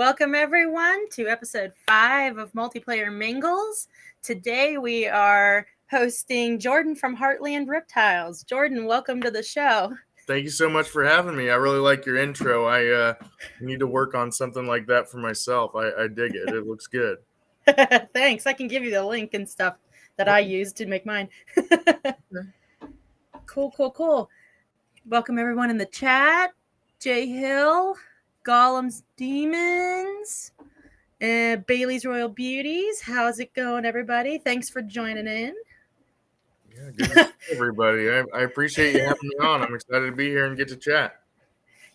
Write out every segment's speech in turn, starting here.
Welcome everyone to episode 5 of Multiplayer Mingles. Today we are hosting Jordan from Heartland Reptiles. Jordan, welcome to the show. Thank you so much for having me. I really like your intro. I need to work on something like that for myself. I dig it. It looks good. Thanks. I can give you the link and stuff that I use to make mine. Cool. Welcome everyone in the chat. Jay Hill, Gollum's Demons, Bailey's Royal Beauties. How's it going, everybody? Thanks for joining in. Yeah, good to see everybody. I appreciate you having me on. I'm excited to be here and get to chat.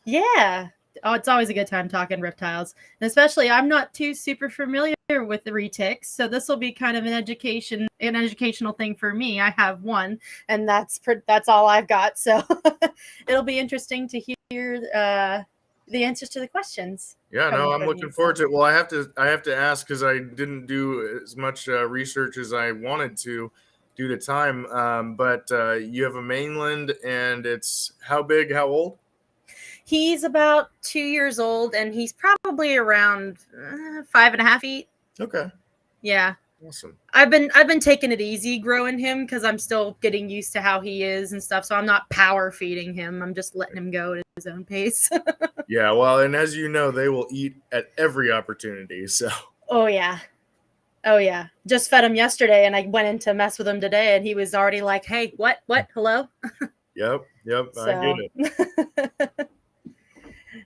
Yeah. Oh, it's always a good time talking reptiles. And especially, I'm not too super familiar with the retics, so this will be kind of an educational thing for me. I have one, and that's all I've got. So it'll be interesting to hear the answers to the questions. Yeah, no, I'm looking forward to it. Well, I have to ask because I didn't do as much research as I wanted to due to time. But you have a mainland, and it's how big? How old? He's about 2 years old, and he's probably around 5.5 feet. Okay. Yeah. Awesome. I've been taking it easy growing him because I'm still getting used to how he is and stuff. So I'm not power feeding him. I'm just letting him go at his own pace. Yeah, well, and as you know, they will eat at every opportunity. So. Oh yeah. Just fed him yesterday, and I went in to mess with him today, and he was already like, "Hey, what? Hello." Yep. I get it.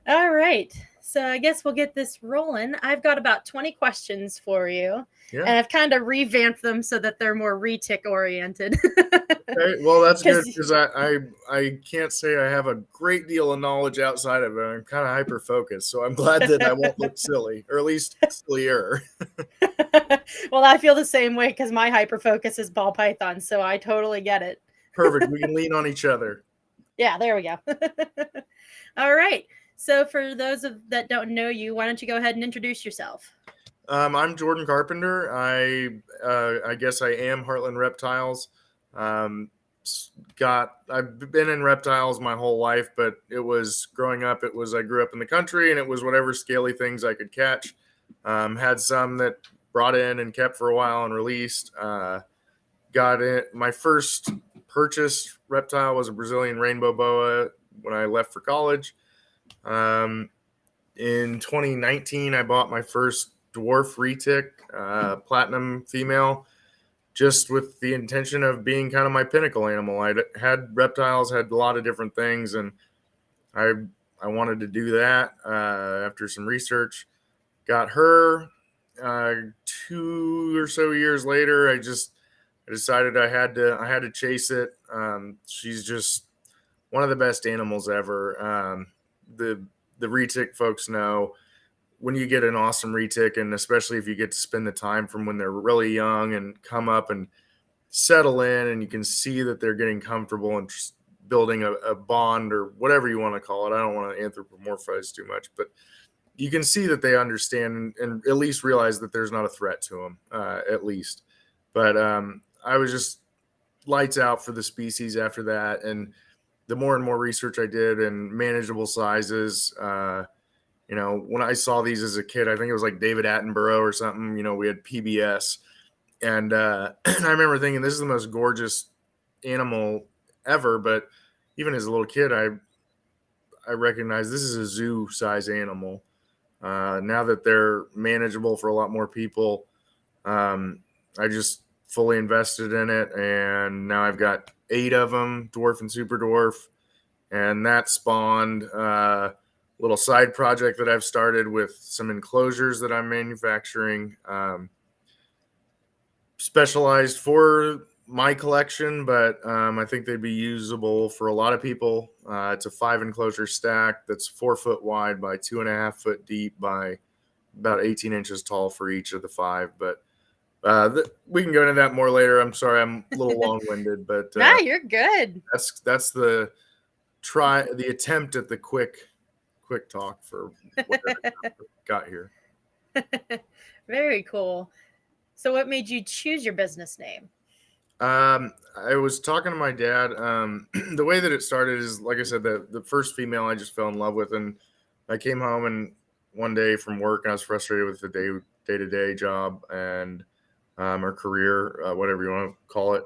All right. So I guess we'll get this rolling. I've got about 20 questions for you. Yeah. And I've kind of revamped them so that they're more retic oriented. Okay, well, that's good because I can't say I have a great deal of knowledge outside of it. I'm kind of hyper focused, so I'm glad that I won't look silly, or at least sillier. Well, I feel the same way because my hyper focus is ball python, so I totally get it. Perfect. We can lean on each other. Yeah, there we go. All right. So for those that don't know you, why don't you go ahead and introduce yourself? I'm Jordan Carpenter. I guess I am Heartland Reptiles. I've been in reptiles my whole life, but it was growing up. I grew up in the country, and it was whatever scaly things I could catch. Had some that brought in and kept for a while and released. Got it. My first purchased reptile was a Brazilian rainbow boa when I left for college. In 2019, I bought my first dwarf retic, platinum female, just with the intention of being kind of my pinnacle animal. I had reptiles, had a lot of different things, and I wanted to do that after some research. Got her 2 or so years later. I decided I had to chase it. She's just one of the best animals ever. The retic folks know when you get an awesome retic, and especially if you get to spend the time from when they're really young and come up and settle in, and you can see that they're getting comfortable and building a bond or whatever you want to call it. I don't want to anthropomorphize too much, but you can see that they understand and at least realize that there's not a threat to them, at least. But I was just lights out for the species after that. And the more and more research I did and manageable sizes, when I saw these as a kid, I think it was like David Attenborough or something, we had PBS. And I remember thinking, this is the most gorgeous animal ever. But even as a little kid, I recognized this is a zoo size animal. Now that they're manageable for a lot more people, I just fully invested in it. And now I've got 8 of them, dwarf and super dwarf. And that spawned a little side project that I've started with some enclosures that I'm manufacturing, specialized for my collection, but I think they'd be usable for a lot of people. It's a 5 enclosure stack that's 4 foot wide by 2.5 foot deep by about 18 inches tall for each of the 5. But we can go into that more later. I'm sorry, I'm a little long-winded, but no, you're good. That's the attempt at the quick talk for what I got here. Very cool. So what made you choose your business name? I was talking to my dad. The way that it started is, like I said, the first female I just fell in love with, and I came home and one day from work, and I was frustrated with the day-to-day job and or career, whatever you want to call it.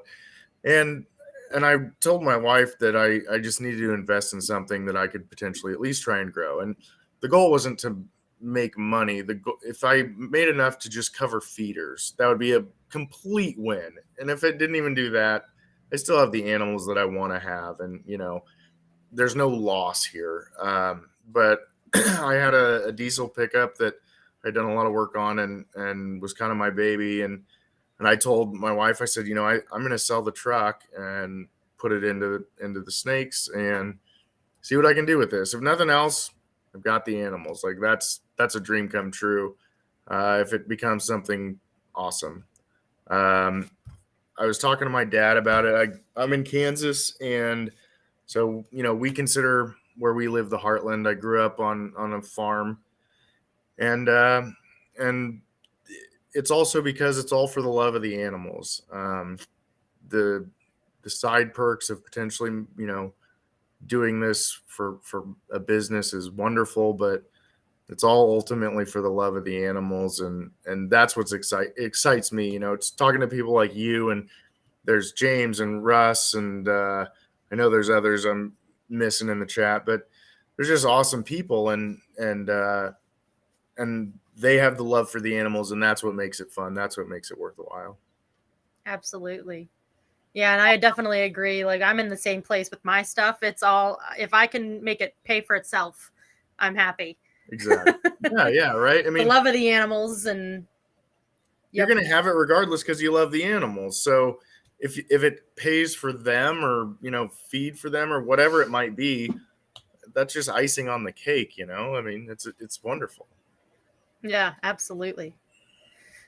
And I told my wife that I just needed to invest in something that I could potentially at least try and grow. And the goal wasn't to make money. If I made enough to just cover feeders, that would be a complete win. And if it didn't even do that, I still have the animals that I want to have. And, there's no loss here. But I had a diesel pickup that I'd done a lot of work on and was kind of my baby. And I told my wife, I said, I'm going to sell the truck and put it into the snakes and see what I can do with this. If nothing else, I've got the animals. Like that's a dream come true. If it becomes something awesome. I was talking to my dad about it. I'm in Kansas, and so we consider where we live the Heartland. I grew up on a farm, and it's also because it's all for the love of the animals. The side perks of potentially, doing this for a business is wonderful, but it's all ultimately for the love of the animals, and that's what excites me. It's talking to people like you, and there's James and Russ, and I know there's others I'm missing in the chat, but there's just awesome people, and they have the love for the animals, and that's what makes it fun. That's what makes it worth a while. Absolutely. Yeah, and I definitely agree. Like, I'm in the same place with my stuff. It's all, if I can make it pay for itself, I'm happy. Exactly. Yeah, right. I mean, the love of the animals, and you're going to have it regardless because you love the animals. So if it pays for them, or feed for them, or whatever it might be, that's just icing on the cake. I mean, it's wonderful. Yeah, absolutely.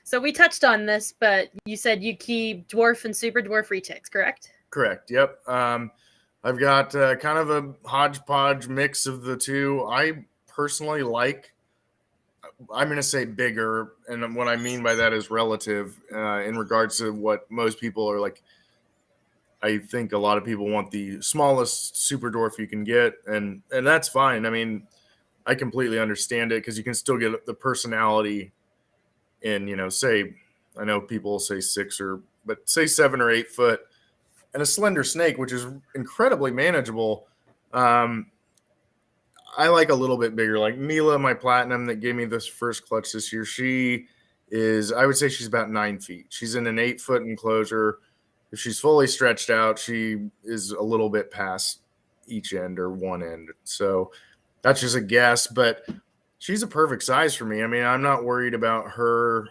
So we touched on this, but you said you keep dwarf and super dwarf retics, correct? Correct. Yep. I've got kind of a hodgepodge mix of the two. I personally like, I'm going to say bigger, and what I mean by that is relative in regards to what most people are like. I think a lot of people want the smallest super dwarf you can get, and that's fine. I mean, I completely understand it because you can still get the personality in, say, I know people say 6 but say 7 or 8 foot, and a slender snake, which is incredibly manageable. I like a little bit bigger, like Mila, my platinum that gave me this first clutch this year. I would say she's about 9 feet. She's in an 8-foot enclosure. If she's fully stretched out, she is a little bit past each end or one end. So that's just a guess, but she's a perfect size for me. I mean, I'm not worried about her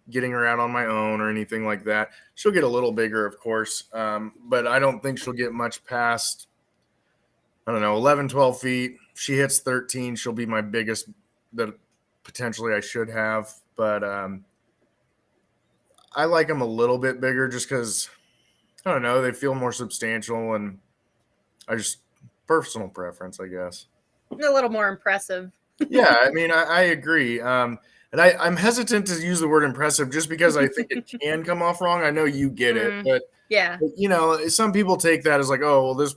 getting her out on my own or anything like that. She'll get a little bigger, of course, but I don't think she'll get much past, I don't know, 11, 12 feet. She hits 13. She'll be my biggest that potentially I should have, but I like them a little bit bigger just because, I don't know, they feel more substantial, and personal preference, I guess. A little more impressive. Yeah, I mean, I agree. And I'm hesitant to use the word impressive just because I think it can come off wrong. I know you get it, but yeah, some people take that as like, oh, well, this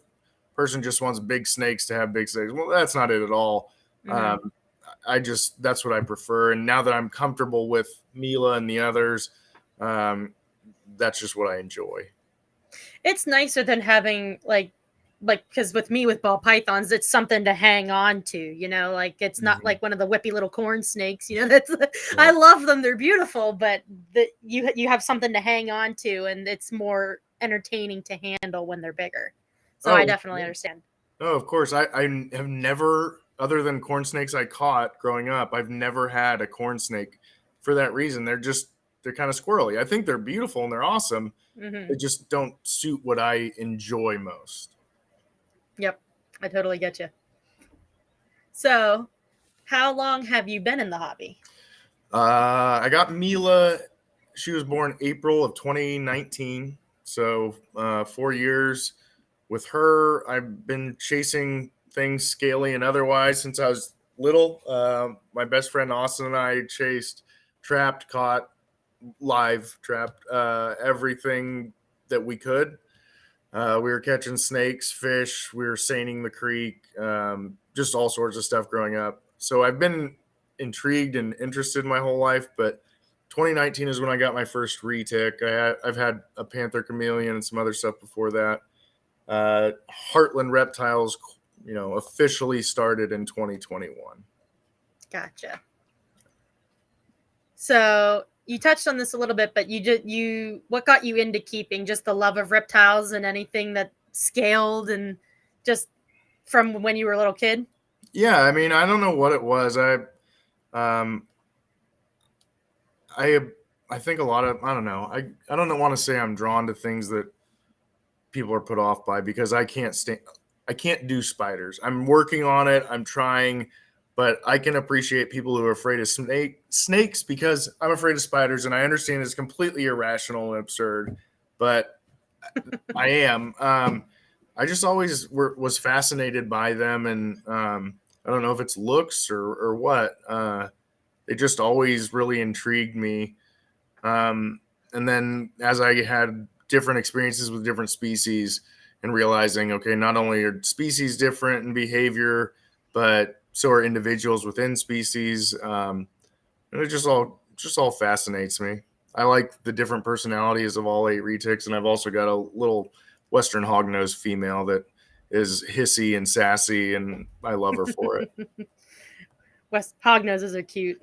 person just wants big snakes to have big snakes. Well, that's not it at all. That's what I prefer. And now that I'm comfortable with Mila and the others, that's just what I enjoy. It's nicer than having like because with me with ball pythons, it's something to hang on to, like it's not like one of the whippy little corn snakes, that's I love them, they're beautiful, but you have something to hang on to, and it's more entertaining to handle when they're bigger. So I definitely understand. Oh, of course. I have never, other than corn snakes I caught growing up, I've never had a corn snake for that reason. They're kind of squirrely. I think they're beautiful and they're awesome. They just don't suit what I enjoy most. Yep, I totally get you. So, how long have you been in the hobby? I got Mila. She was born April of 2019. So 4 years. With her, I've been chasing things scaly and otherwise since I was little. My best friend Austin and I chased, trapped, caught, live trapped, everything that we could. We were catching snakes, fish. We were seining the creek, just all sorts of stuff growing up. So I've been intrigued and interested my whole life, but 2019 is when I got my first retic. I've had a panther chameleon and some other stuff before that. Heartland Reptiles, officially started in 2021. Gotcha. So you touched on this a little bit, but what got you into keeping? Just the love of reptiles and anything that scaled, and just from when you were a little kid? Yeah, I mean, I don't know what it was. I think a lot of, I don't know. I don't want to say I'm drawn to things that people are put off by, because I can't do spiders. I'm working on it. I'm trying, but I can appreciate people who are afraid of snakes, because I'm afraid of spiders, and I understand it's completely irrational and absurd, but I am. I just always was fascinated by them, and I don't know if it's looks or what. They just always really intrigued me. And then as I had different experiences with different species and realizing, okay, not only are species different in behavior, but so are individuals within species. And it just all fascinates me. I like the different personalities of all 8 retics, and I've also got a little Western hognose female that is hissy and sassy, and I love her for it. West hognoses are cute.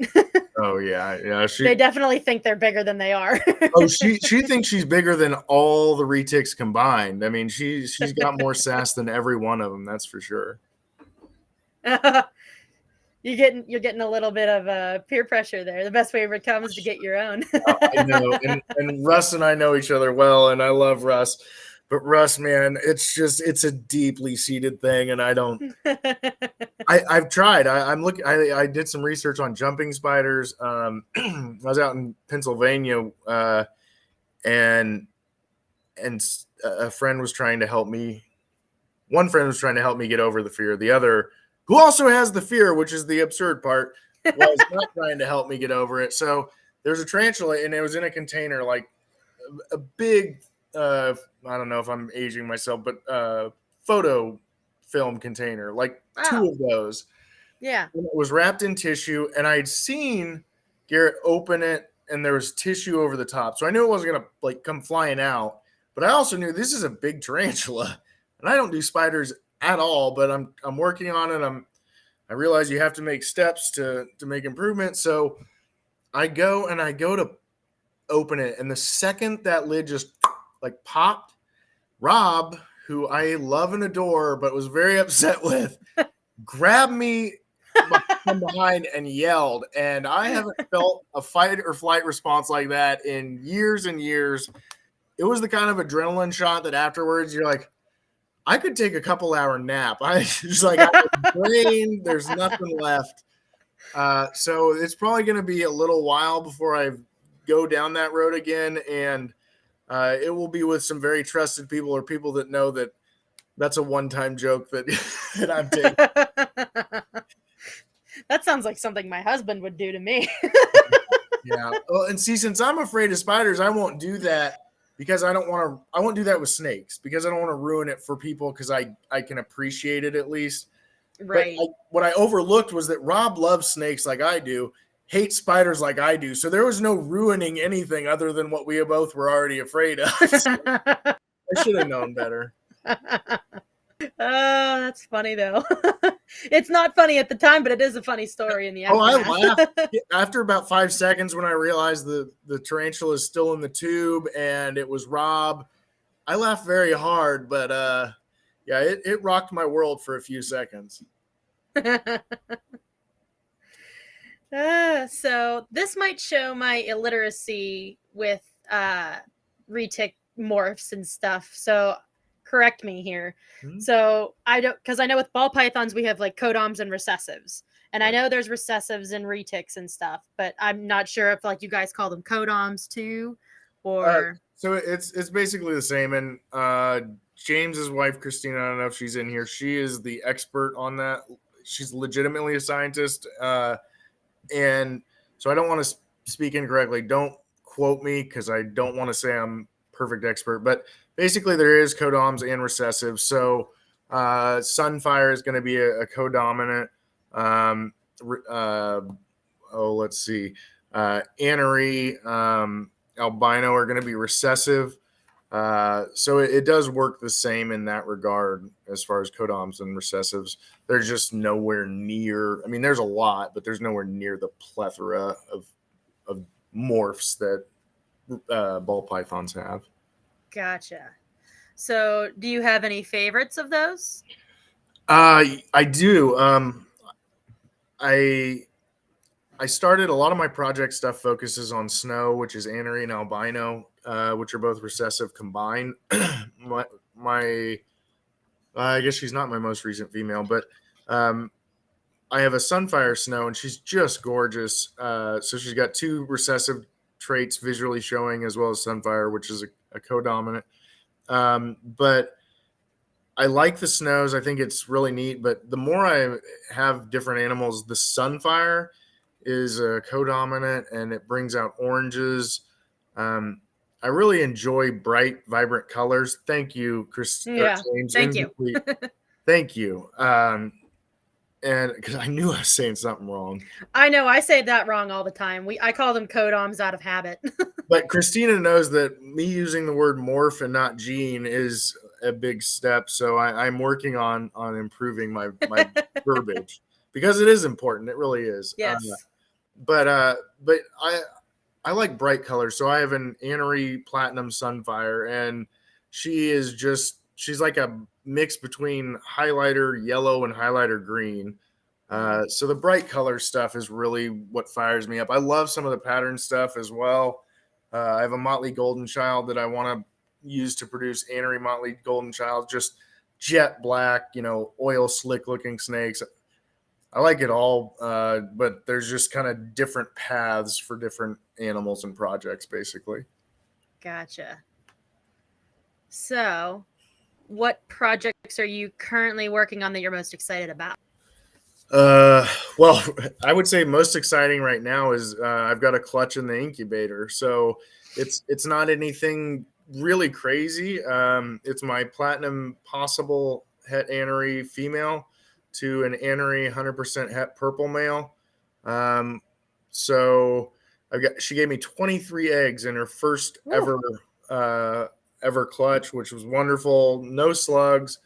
Oh yeah. They definitely think they're bigger than they are. Oh, she thinks she's bigger than all the retics combined. I mean, she's got more sass than every one of them. That's for sure. You're getting a little bit of peer pressure there. The best way to overcome is to get your own. I know, and Russ and I know each other well, and I love Russ. But Russ, man, it's a deeply seated thing, and I don't. I've tried. I'm looking. I did some research on jumping spiders. I was out in Pennsylvania, and a friend was trying to help me. One friend was trying to help me get over the fear. The other, who also has the fear, which is the absurd part, was not trying to help me get over it. So there's a tarantula, and it was in a container, like a big. I don't know if I'm aging myself, but photo film container, like 2 of those. Yeah. And it was wrapped in tissue, and I'd seen Garrett open it, and there was tissue over the top. So I knew it wasn't going to come flying out, but I also knew this is a big tarantula, and I don't do spiders at all, but I'm working on it. I realize you have to make steps to make improvements. So I go to open it, and the second that lid just popped, Rob, who I love and adore, but was very upset with, grabbed me from behind and yelled. And I haven't felt a fight or flight response like that in years and years. It was the kind of adrenaline shot that afterwards you're like, I could take a couple-hour nap. I just brain, there's nothing left. So it's probably going to be a little while before I go down that road again, and it will be with some very trusted people, or people that know that that's a one-time joke that I'm taking. That sounds like something my husband would do to me. Yeah. Well, and see, since I'm afraid of spiders, I won't do that, because I won't do that with snakes, because I don't want to ruin it for people, because I can appreciate it at least. Right. But what I overlooked was that Rob loves snakes like I do, hates spiders like I do. So there was no ruining anything other than what we both were already afraid of. So I should have known better. Oh, that's funny though. It's not funny at the time, but it is a funny story in the aftermath. I laughed after about 5 seconds when I realized the tarantula is still in the tube and it was Rob. I laughed very hard, but yeah, it rocked my world for a few seconds. So this might show my illiteracy with retic morphs and stuff. So correct me here. Mm-hmm. So I don't, because I know with ball pythons we have like codoms and recessives, and I know there's recessives and retics and stuff, but I'm not sure if like you guys call them codoms too, or so it's basically the same. And James's wife Christina, I don't know if she's in here. She is the expert on that. She's legitimately a scientist, and so I don't want to speak incorrectly. Don't quote me, because I don't want to say I'm perfect expert, but basically there is codoms and recessives. So Sunfire is going to be a codominant. let's see, Anery, albino are going to be recessive. So it does work the same in that regard as far as codoms and recessives. They're just nowhere near. I mean, there's a lot, but there's nowhere near the plethora of morphs that ball pythons have. Gotcha. So, do you have any favorites of those? I do. I started a lot of my project stuff focuses on snow, which is anery and albino, which are both recessive combined. my I guess she's not my most recent female, but I have a sunfire snow, and she's just gorgeous. So she's got two recessive traits visually showing, as well as sunfire, which is a co-dominant. But I like the snows. I think it's really neat. But the more I have different animals, the sunfire is a co-dominant, and it brings out oranges. I really enjoy bright, vibrant colors. Thank you, Chris. Yeah, James. thank you. Thank you. And because I knew I was saying something wrong. I know I say that wrong all the time. I call them codoms out of habit. But Christina knows that me using the word morph and not gene is a big step. So I'm working on improving my verbiage, because it is important. It really is. Yes. But I like bright colors. So I have an Anery Platinum Sunfire, and she's like a mix between highlighter yellow and highlighter green. So the bright color stuff is really what fires me up. I love some of the pattern stuff as well. I have a Motley Golden Child that I want to use to produce Anery Motley Golden Child, just jet black, oil slick looking snakes. I like it all, but there's just kind of different paths for different animals and projects, basically. Gotcha. So, what projects are you currently working on that you're most excited about? Well, I would say most exciting right now is I've got a clutch in the incubator. So it's not anything really crazy. It's my Platinum Possible Het Anery female to an Anery 100% Het purple male. So she gave me 23 eggs in her first ever clutch, which was wonderful. No slugs.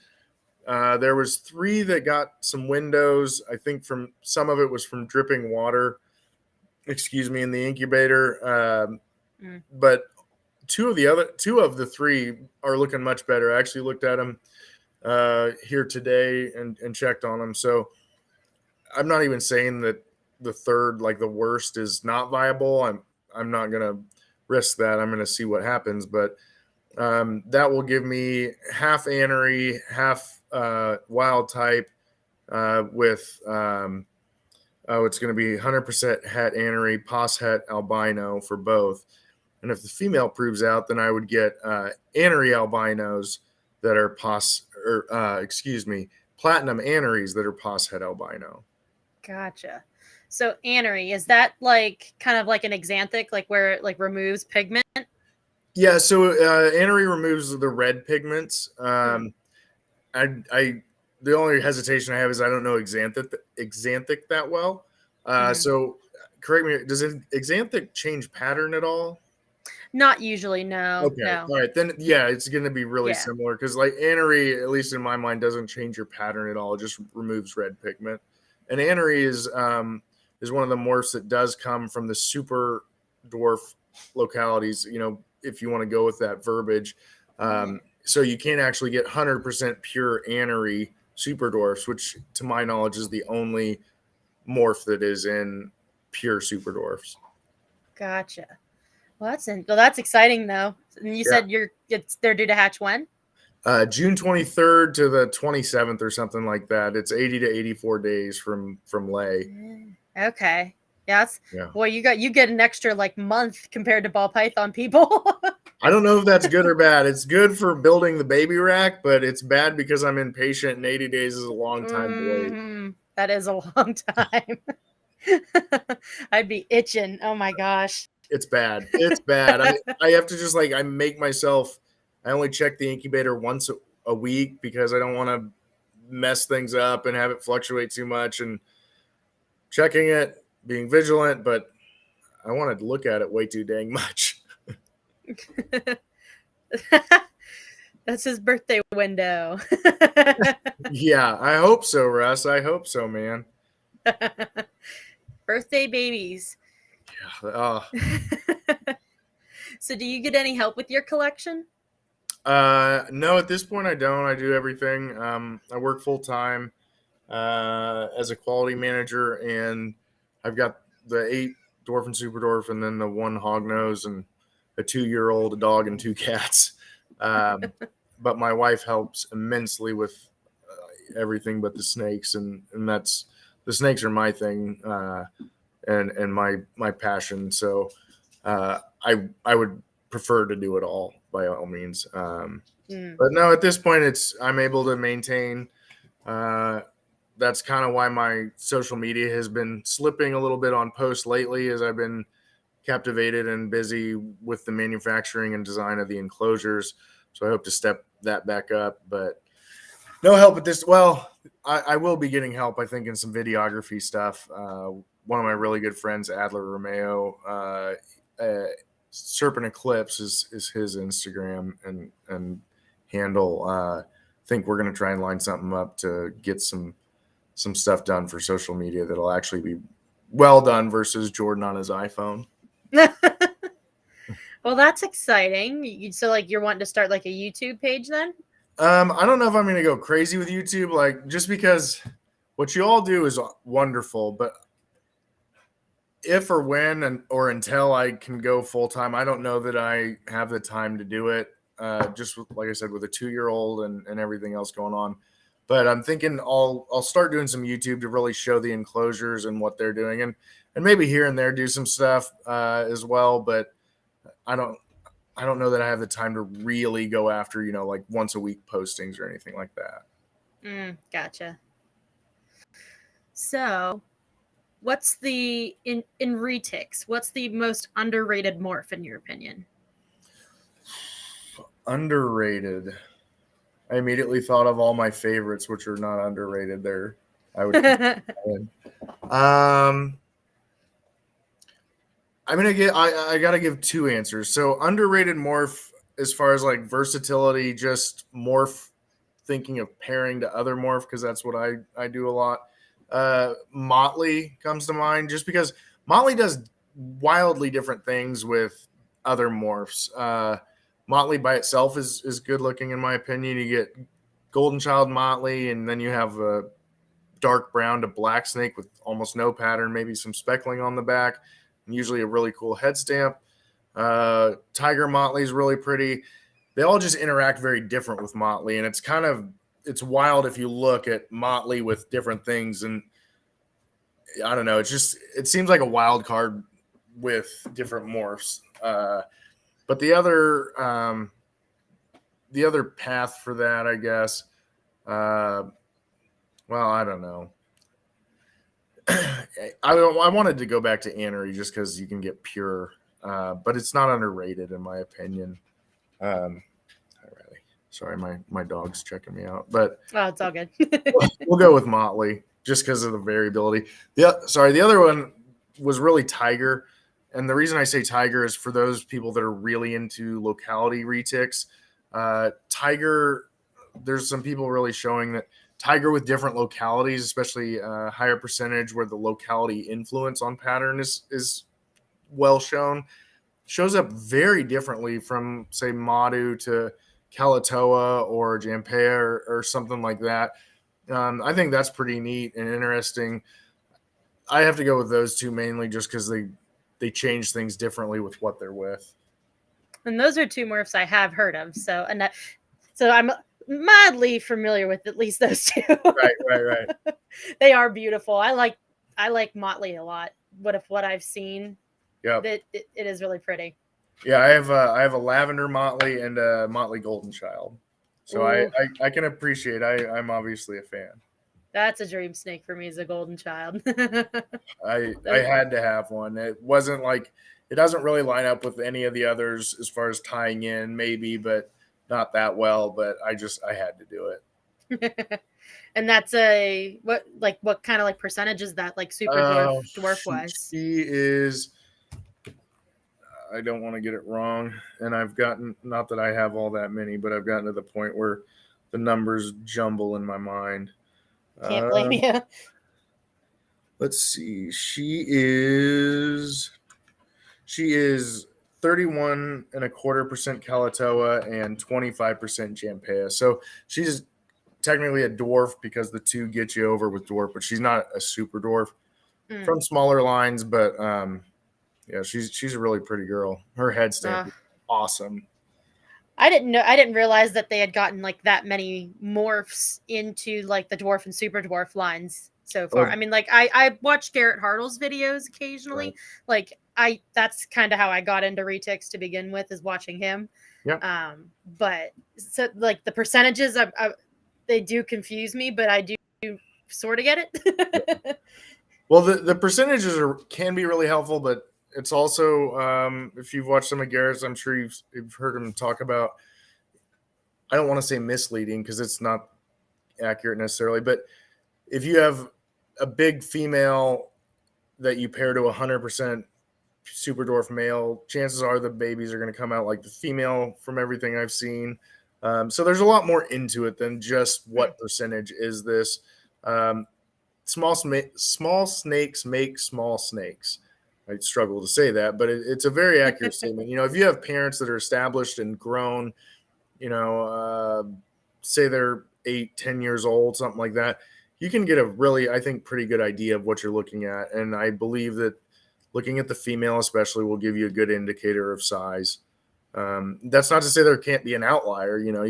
There was 3 that got some windows. I think from some of it was from dripping water, in the incubator. But two of the 3 are looking much better. I actually looked at them here today and checked on them. So I'm not even saying that the third, like the worst, is not viable. I'm not going to risk that. I'm going to see what happens, but that will give me half Anery, half wild type with it's going to be 100% Het Anery, Pos Het albino for both. And if the female proves out, then I would get Anery albinos that are Platinum Anerys that are Pos Het albino. Gotcha. So Anery, is that like kind of like an axanthic, like where it like removes pigment? Yeah, so Anery removes the red pigments. The only hesitation I have is I don't know axanthic that well. So correct me, does axanthic change pattern at all? Not usually, no. Okay, no. All right, then yeah, it's going to be really similar, because like Anery, at least in my mind, doesn't change your pattern at all. It just removes red pigment. And Anery is one of the morphs that does come from the super dwarf localities, if you want to go with that verbiage. So you can't actually get 100% pure Anery super dwarfs, which to my knowledge is the only morph that is in pure super dwarfs. Gotcha. Well, that's exciting though. And you said they're due to hatch when? June 23rd to the 27th or something like that. It's 80 to 84 days from lay. Okay. Well, you get an extra like month compared to ball python people. I don't know if that's good or bad. It's good for building the baby rack, but it's bad because I'm impatient, and 80 days is a long time to wait. That is a long time. I'd be itching. Oh my gosh. It's bad. It's bad. I have to just I make myself, I only check the incubator once a week because I don't want to mess things up and have it fluctuate too much. And checking it, being vigilant, but I wanted to look at it way too dang much. That's his birthday window. Yeah, I hope so, Russ. I hope so, man. Birthday babies. Yeah. So do you get any help with your collection? No, at this point I don't. I do everything. I work full time as a quality manager, and I've got the 8 dwarf and super dwarf, and then the 1 hognose and a 2-year-old, a dog, and 2 cats. But my wife helps immensely with everything but the snakes, and that's the snakes are my thing and my passion. So I would prefer to do it all by all means. But no, at this point, I'm able to maintain. That's kind of why my social media has been slipping a little bit on posts lately, as I've been captivated and busy with the manufacturing and design of the enclosures. So I hope to step that back up, but no help at this. Well, I will be getting help, I think, in some videography stuff. One of my really good friends, Adler Romeo, Serpent Eclipse is his Instagram and handle. I think we're going to try and line something up to get some stuff done for social media that'll actually be well done versus Jordan on his iPhone. Well, that's exciting. So, like, you're wanting to start like a YouTube page then? I don't know if I'm going to go crazy with YouTube, like just because what you all do is wonderful, but if or when or until I can go full time, I don't know that I have the time to do it. Just like I said, with a 2-year-old and everything else going on. But I'm thinking I'll start doing some YouTube to really show the enclosures and what they're doing, and maybe here and there do some stuff as well. But I don't know that I have the time to really go after, like once a week postings or anything like that. Gotcha. So, what's the in retics? What's the most underrated morph in your opinion? Underrated. I immediately thought of all my favorites, which are not underrated. There, I would. I'm gonna get. I gotta give 2 answers. So underrated morph, as far as like versatility, just morph. Thinking of pairing to other morph, because that's what I do a lot. Motley comes to mind, just because Motley does wildly different things with other morphs. Motley by itself is good looking in my opinion. You get Golden Child Motley, and then you have a dark brown to black snake with almost no pattern, maybe some speckling on the back, and usually a really cool head stamp. Tiger Motley is really pretty. They all just interact very different with Motley, and it's wild if you look at Motley with different things, and I don't know, it seems like a wild card with different morphs. But the other path for that, I guess, well, I don't know. I wanted to go back to Anery just because you can get pure, but it's not underrated in my opinion. Sorry, my dog's checking me out, but it's all good. we'll go with Motley just because of the variability. The other one was really Tiger, and the reason I say Tiger is for those people that are really into locality retics. Tiger, there's some people really showing that Tiger with different localities, especially higher percentage where the locality influence on pattern is well shown, shows up very differently from, say, Madu to Kalatoa or Jampea or something like that. I think that's pretty neat and interesting. I have to go with those 2 mainly just because they change things differently with what they're with. And those are 2 morphs I have heard of. So I'm mildly familiar with at least those 2. Right. They are beautiful. I like Motley a lot. What I've seen, it is really pretty. Yeah, I have a lavender Motley and a Motley Golden Child, so I can appreciate. I'm obviously a fan. That's a dream snake for me as a Golden Child. I had to have one. It wasn't like it doesn't really line up with any of the others as far as tying in, maybe, but not that well. But I had to do it. And that's what kind of like percentage is that, like super dwarf wise? She is, I don't want to get it wrong, and I've gotten, not that I have all that many, but I've gotten to the point where the numbers jumble in my mind. Can't blame you. Let's see. She is 31.25% Kalatoa and 25% Jampea. So she's technically a dwarf because the two get you over with dwarf, but she's not a super dwarf. From smaller lines, but yeah, she's a really pretty girl. Her head stamp is awesome. I didn't realize that they had gotten like that many morphs into like the dwarf and super dwarf lines so far. I mean, like I watch Garrett Hartle's videos occasionally. Right. Like that's kind of how I got into retics to begin with, is watching him. Yeah. But so like the percentages, they do confuse me, but I do sort of get it. Well, the percentages can be really helpful, but it's also, if you've watched some of Garrett's, I'm sure you've heard him talk about, I don't want to say misleading because it's not accurate necessarily, but if you have a big female that you pair to 100% super dwarf male, chances are the babies are going to come out like the female from everything I've seen. So there's a lot more into it than just what percentage is this. Small snakes make small snakes. I struggle to say that, but it's a very accurate statement. You know, if you have parents that are established and grown, you know, say they're 8-10 years old, something like that, you can get a really, I think, pretty good idea of what you're looking at. And I believe that looking at the female especially will give you a good indicator of size. That's not to say there can't be an outlier. You know,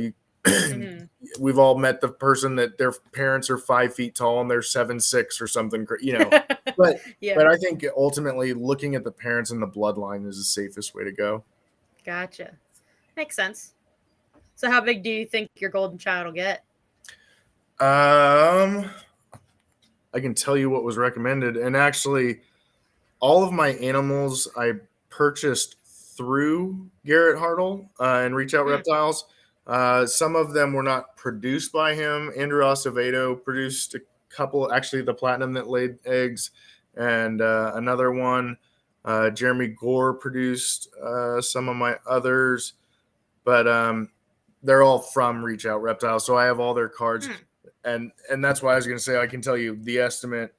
we've all met the person that their parents are 5 feet tall and they're 7'6" or something, you know. But I think ultimately looking at the parents and the bloodline is the safest way to go. Gotcha. Makes sense. So how big do you think your golden child will get? I can tell you what was recommended, and actually all of my animals I purchased through Garrett Hartle and Reach Out Reptiles. Some of them were not produced by him. Andrew Acevedo produced a couple, actually the platinum that laid eggs, and another one. Jeremy Gore produced some of my others, but they're all from Reach Out Reptiles, so I have all their cards, and that's why I was going to say I can tell you the estimate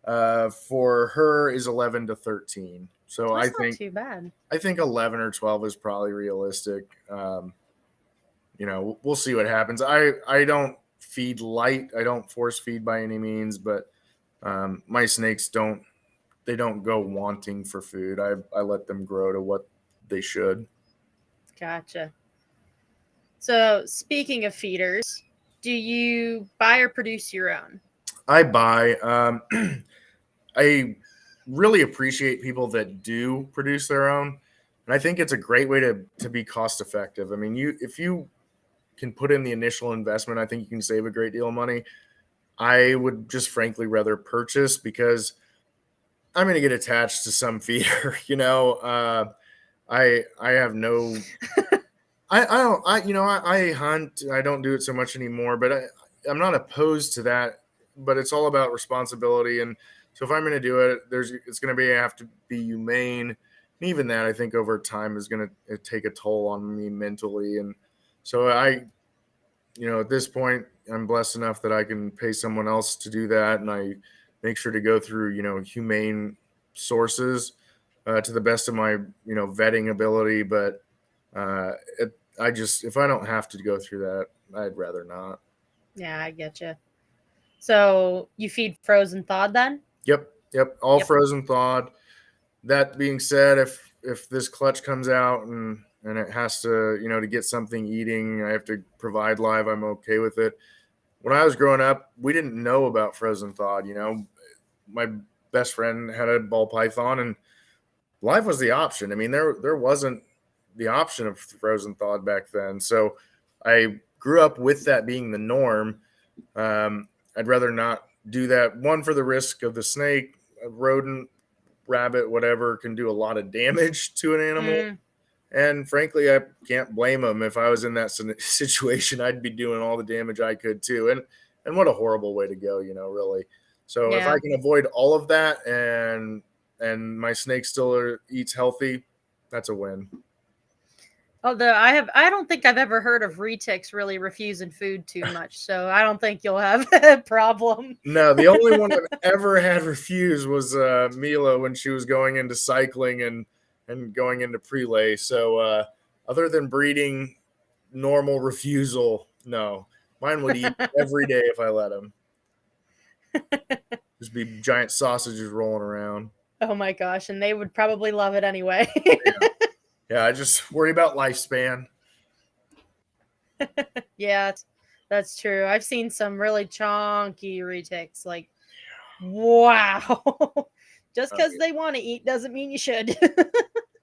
for her is 11 to 13. So that's I think not too bad. I think 11 or 12 is probably realistic. You know, we'll see what happens. I don't feed light. I don't force feed by any means, but my snakes don't go wanting for food. I let them grow to what they should. Gotcha. So speaking of feeders, do you buy or produce your own? I buy. I really appreciate people that do produce their own, and I think it's a great way to be cost effective. I mean, if you can put in the initial investment, I think you can save a great deal of money. I would just frankly rather purchase because I'm going to get attached to some feeder. You know, I have no. I hunt. I don't do it so much anymore, but I'm not opposed to that. But it's all about responsibility, and so if I'm going to do it, it's going to have to be humane. And even that, I think over time is going to take a toll on me mentally. And so at this point, I'm blessed enough that I can pay someone else to do that, and I make sure to go through humane sources to the best of my vetting ability. But if I don't have to go through that, I'd rather not. Yeah, I get you. So you feed frozen thawed then? Yep. All frozen thawed. That being said, if this clutch comes out and it has to, to get something eating, I have to provide live, I'm okay with it. When I was growing up, we didn't know about frozen thawed. My best friend had a ball python and live was the option. I mean, there wasn't the option of frozen thawed back then. So I grew up with that being the norm. I'd rather not do that. One, for the risk of the snake, a rodent, rabbit, whatever, can do a lot of damage to an animal. And frankly, I can't blame them. If I was in that situation, I'd be doing all the damage I could too. And what a horrible way to go, really. So if I Yeah. can avoid all of that and my snake still eats healthy, that's a win. Although I don't think I've ever heard of retics really refusing food too much, so I don't think you'll have a problem. No, the only one I've ever had refuse was Mila when she was going into cycling and going into prelay. So other than breeding, normal refusal, no. Mine would eat every day if I let him. Just be giant sausages rolling around. Oh my gosh, and they would probably love it anyway. Yeah, I just worry about lifespan. Yeah, that's true. I've seen some really chonky retics. Like, wow. Just because they want to eat doesn't mean you should.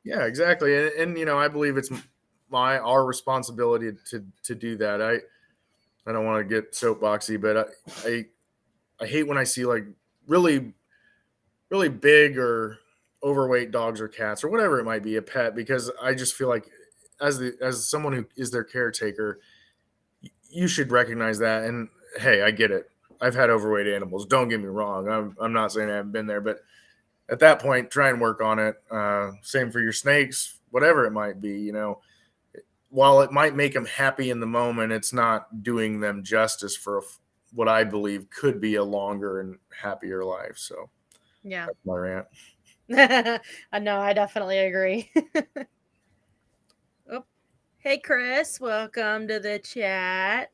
Yeah, exactly. And I believe it's our responsibility to do that. I don't want to get soapboxy, but I hate when I see like really really big or overweight dogs or cats or whatever it might be, a pet, because I just feel like as someone who is their caretaker, you should recognize that. And hey, I get it. I've had overweight animals. Don't get me wrong. I'm not saying I haven't been there, but at that point, try and work on it. Same for your snakes, whatever it might be. While it might make them happy in the moment, it's not doing them justice for what I believe could be a longer and happier life. So Yeah. that's my rant. I know, I definitely agree. Oh, hey Chris, welcome to the chat.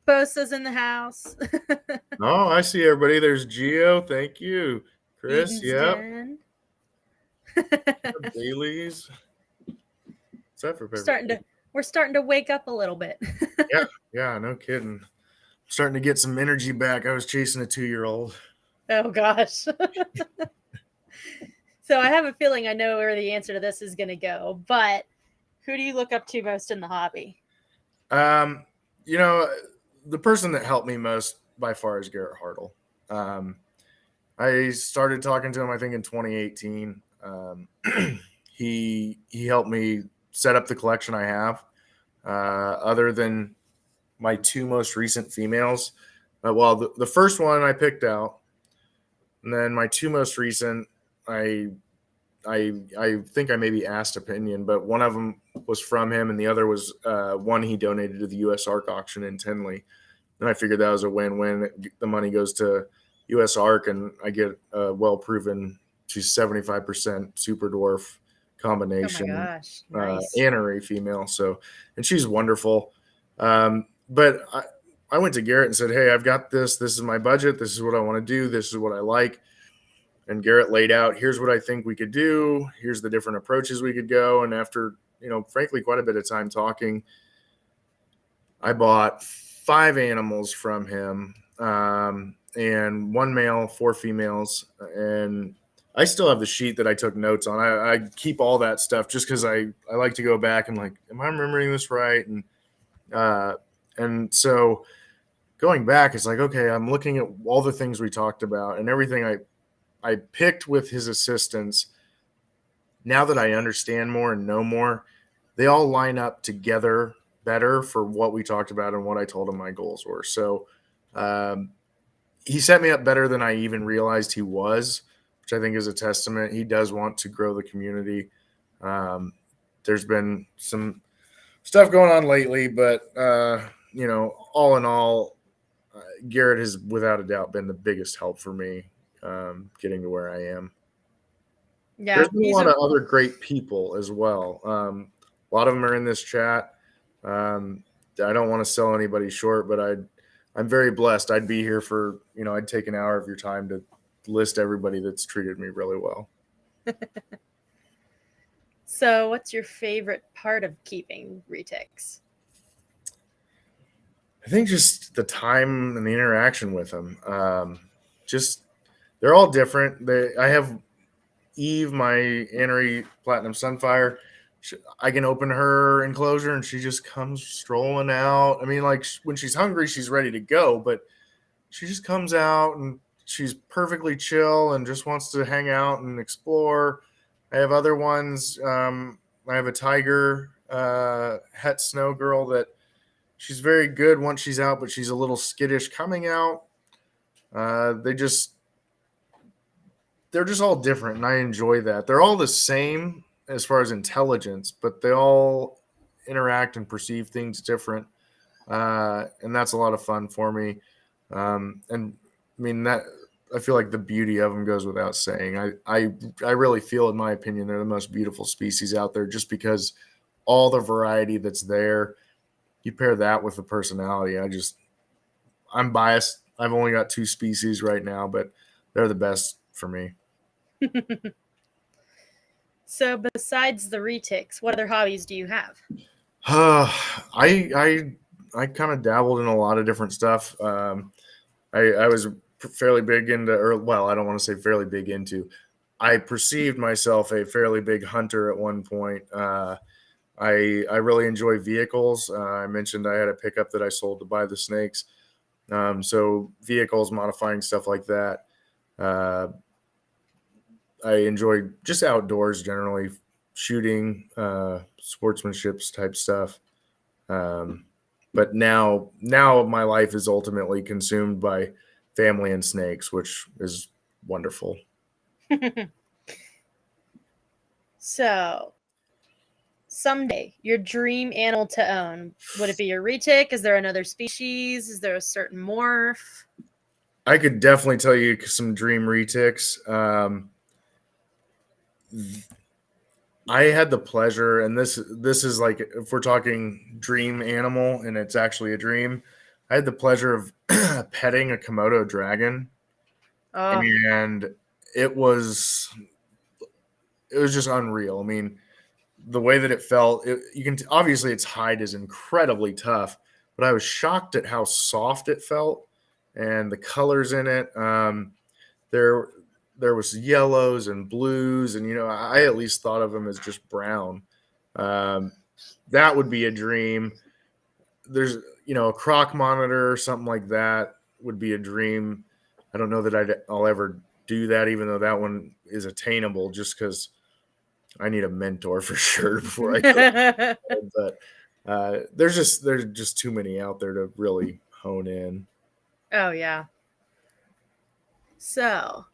Bosa's in the house. Oh, I see everybody. There's Gio. Thank you. Chris. Eden's Yep. Den. Bailey's. What's that for? We're starting to wake up a little bit. Yeah, no kidding. Starting to get some energy back. I was chasing a 2-year-old. Oh gosh. So I have a feeling I know where the answer to this is going to go, but who do you look up to most in the hobby? The person that helped me most by far is Garrett Hartle. I started talking to him, I think, in 2018. He helped me set up the collection I have. Other than my 2 most recent females, the first one I picked out, and then my 2 most recent, I think I maybe asked opinion, but one of them was from him, and the other was one he donated to the U.S. Ark auction in Tinley. And I figured that was a win-win. The money goes to U.S. Ark, and I get a well-proven, she's 75% super dwarf combination. Oh my gosh, nice. Anery female. So, and she's wonderful. But I went to Garrett and said, hey, I've got this. This is my budget. This is what I want to do. This is what I like. And Garrett laid out, here's what I think we could do. Here's the different approaches we could go. And after, frankly, quite a bit of time talking, I bought 5 animals from him, and 1 male, 4 females. And I still have the sheet that I took notes on. I keep all that stuff just because I like to go back and like, am I remembering this right? And so going back, it's like, okay, I'm looking at all the things we talked about and everything I picked with his assistance. Now that I understand more and know more, they all line up together better for what we talked about and what I told him my goals were. So he set me up better than I even realized he was, which I think is a testament. He does want to grow the community. There's been some stuff going on lately, but all in all, Garrett has without a doubt been the biggest help for me getting to where I am. Yeah, there's been a lot of other great people as well. A lot of them are in this chat. I don't want to sell anybody short, but I'm very blessed. I'd be here for, I'd take an hour of your time to list everybody that's treated me really well. So what's your favorite part of keeping retics? I think just the time and the interaction with them. They're all different. I have Eve, my Anery Platinum Sunfire. I can open her enclosure and she just comes strolling out. I mean, like when she's hungry, she's ready to go, but she just comes out and she's perfectly chill and just wants to hang out and explore. I have other ones, a tiger het snow girl that she's very good once she's out, but she's a little skittish coming out. They're just all different, and I enjoy that. They're all the same as far as intelligence, but they all interact and perceive things different, and that's a lot of fun for me. And I mean that I feel like the beauty of them goes without saying. I really feel, in my opinion, they're the most beautiful species out there, just because all the variety that's there. You pair that with the personality. I'm biased. I've only got 2 species right now, but they're the best for me. So besides the retics, what other hobbies do you have? I kind of dabbled in a lot of different stuff. I was fairly big into, or well, I don't want to say fairly big into. I perceived myself a fairly big hunter at one point. I really enjoy vehicles. I mentioned I had a pickup that I sold to buy the snakes. So vehicles, modifying stuff like that. I enjoy just outdoors generally, shooting, sportsmanship type stuff. But now my life is ultimately consumed by family and snakes, which is wonderful. So someday, your dream animal to own, would it be your retic? Is there another species? Is there a certain morph? I could definitely tell you some dream retics. I had the pleasure, and this is like, if we're talking dream animal and it's actually a dream, I had the pleasure of petting a Komodo dragon, Oh, and it was just unreal. I mean, the way that it felt, you can obviously its hide is incredibly tough, but I was shocked at how soft it felt and the colors in it. There was yellows and blues, and I at least thought of them as just brown. That would be a dream. There's a croc monitor or something like that would be a dream. I don't know that I'll ever do that, even though that one is attainable, just because I need a mentor for sure before I go. But there's just too many out there to really hone in. oh yeah. So,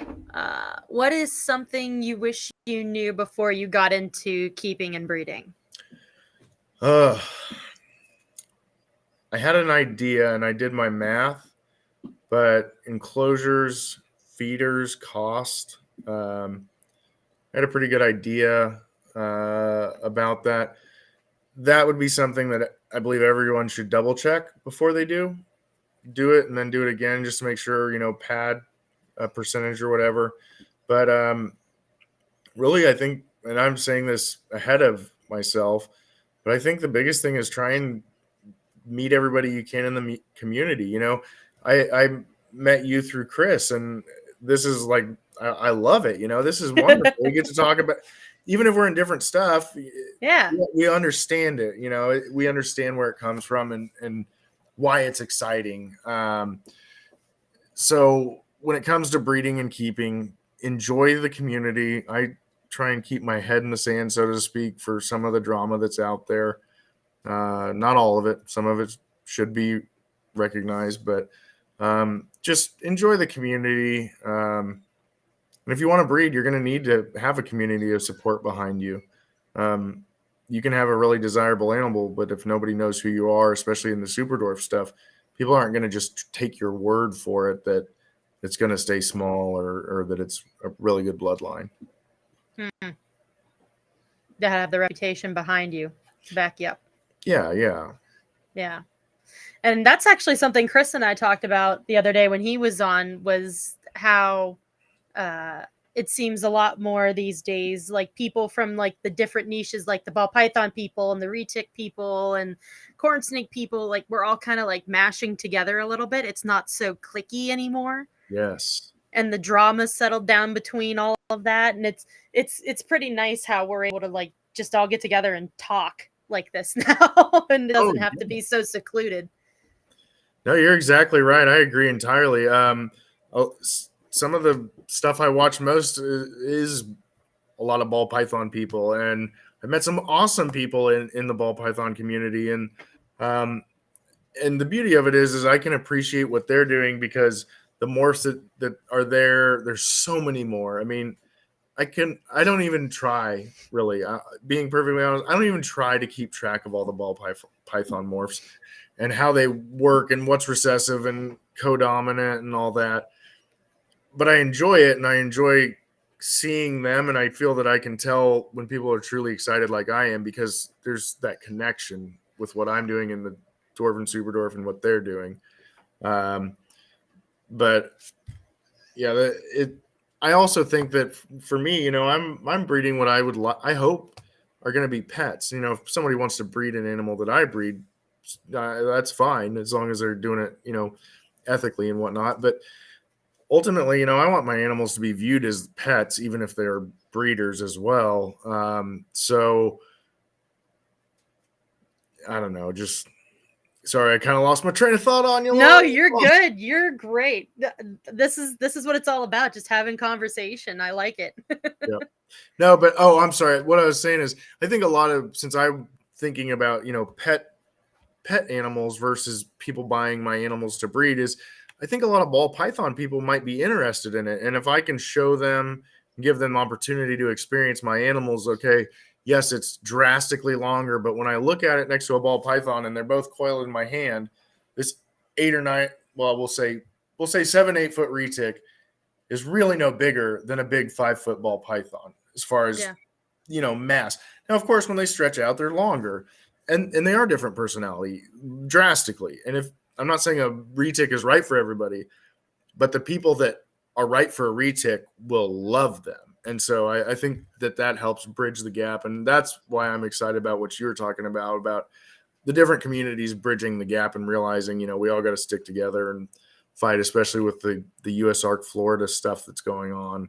what is something you wish you knew before you got into keeping and breeding? I had an idea and I did my math, but enclosures, feeders, cost. I had a pretty good idea about that. That would be something that I believe everyone should double check before they do it, and then do it again just to make sure, pad a percentage or whatever. But really, I think, and I'm saying this ahead of myself, but I think the biggest thing is try and meet everybody you can in the community. I met you through Chris, and this is like, I love it. This is wonderful. We get to talk about, even if we're in different stuff. Yeah, we understand it. We understand where it comes from and why it's exciting. So when it comes to breeding and keeping, enjoy the community. I try and keep my head in the sand, so to speak, for some of the drama that's out there. Not all of it. Some of it should be recognized, but just enjoy the community. And if you want to breed, you're going to need to have a community of support behind you. You can have a really desirable animal, but if nobody knows who you are, especially in the super dwarf stuff, people aren't going to just take your word for it that it's going to stay small or that it's a really good bloodline. to have the reputation behind you to back you up. Yeah. And that's actually something Chris and I talked about the other day when he was on, was how it seems a lot more these days, like people from like the different niches, like the ball python people and the retic people and corn snake people, like we're all kind of like mashing together a little bit. It's not so cliquey anymore. Yes. And the drama settled down between all of that, and it's pretty nice how we're able to like just all get together and talk like this now, and it doesn't have to be so secluded. No, you're exactly right. I agree entirely. Some of the stuff I watch most is a lot of ball python people, and met some awesome people in the ball python community, and the beauty of it is I can appreciate what they're doing, because the morphs that are there, there's so many more. I mean, I don't even try, really. Being perfectly honest, I don't even try to keep track of all the ball python morphs and how they work and what's recessive and codominant and all that. But I enjoy it, and I enjoy seeing them, and I feel that I can tell when people are truly excited like I am, because there's that connection with what I'm doing in the dwarf and super dwarf and what they're doing. But yeah, I also think that for me, I'm breeding what I hope are going to be pets. If somebody wants to breed an animal that I breed, that's fine, as long as they're doing it, ethically and whatnot. But ultimately, I want my animals to be viewed as pets, even if they're breeders as well. So I don't know, just sorry, I kind of lost my train of thought on you. No, you're good. You're great. This is what it's all about. Just having conversation. I like it. Yep. No, but I'm sorry. What I was saying is, I think a lot of, since I'm thinking about, pet animals versus people buying my animals to breed, is I think a lot of ball python people might be interested in it. And if I can show them, give them opportunity to experience my animals, okay, yes, it's drastically longer, but when I look at it next to a ball python and they're both coiled in my hand, this 8 or 9, well, we'll say 7-8 foot retic is really no bigger than a big 5-foot ball python as far as, mass. Now, of course, when they stretch out, they're longer, and they are different personality drastically. And if I'm not saying a retic is right for everybody, but the people that are right for a retic will love them. And so I think that helps bridge the gap. And that's why I'm excited about what you were talking about the different communities bridging the gap and realizing, we all got to stick together and fight, especially with the USARK Florida stuff that's going on.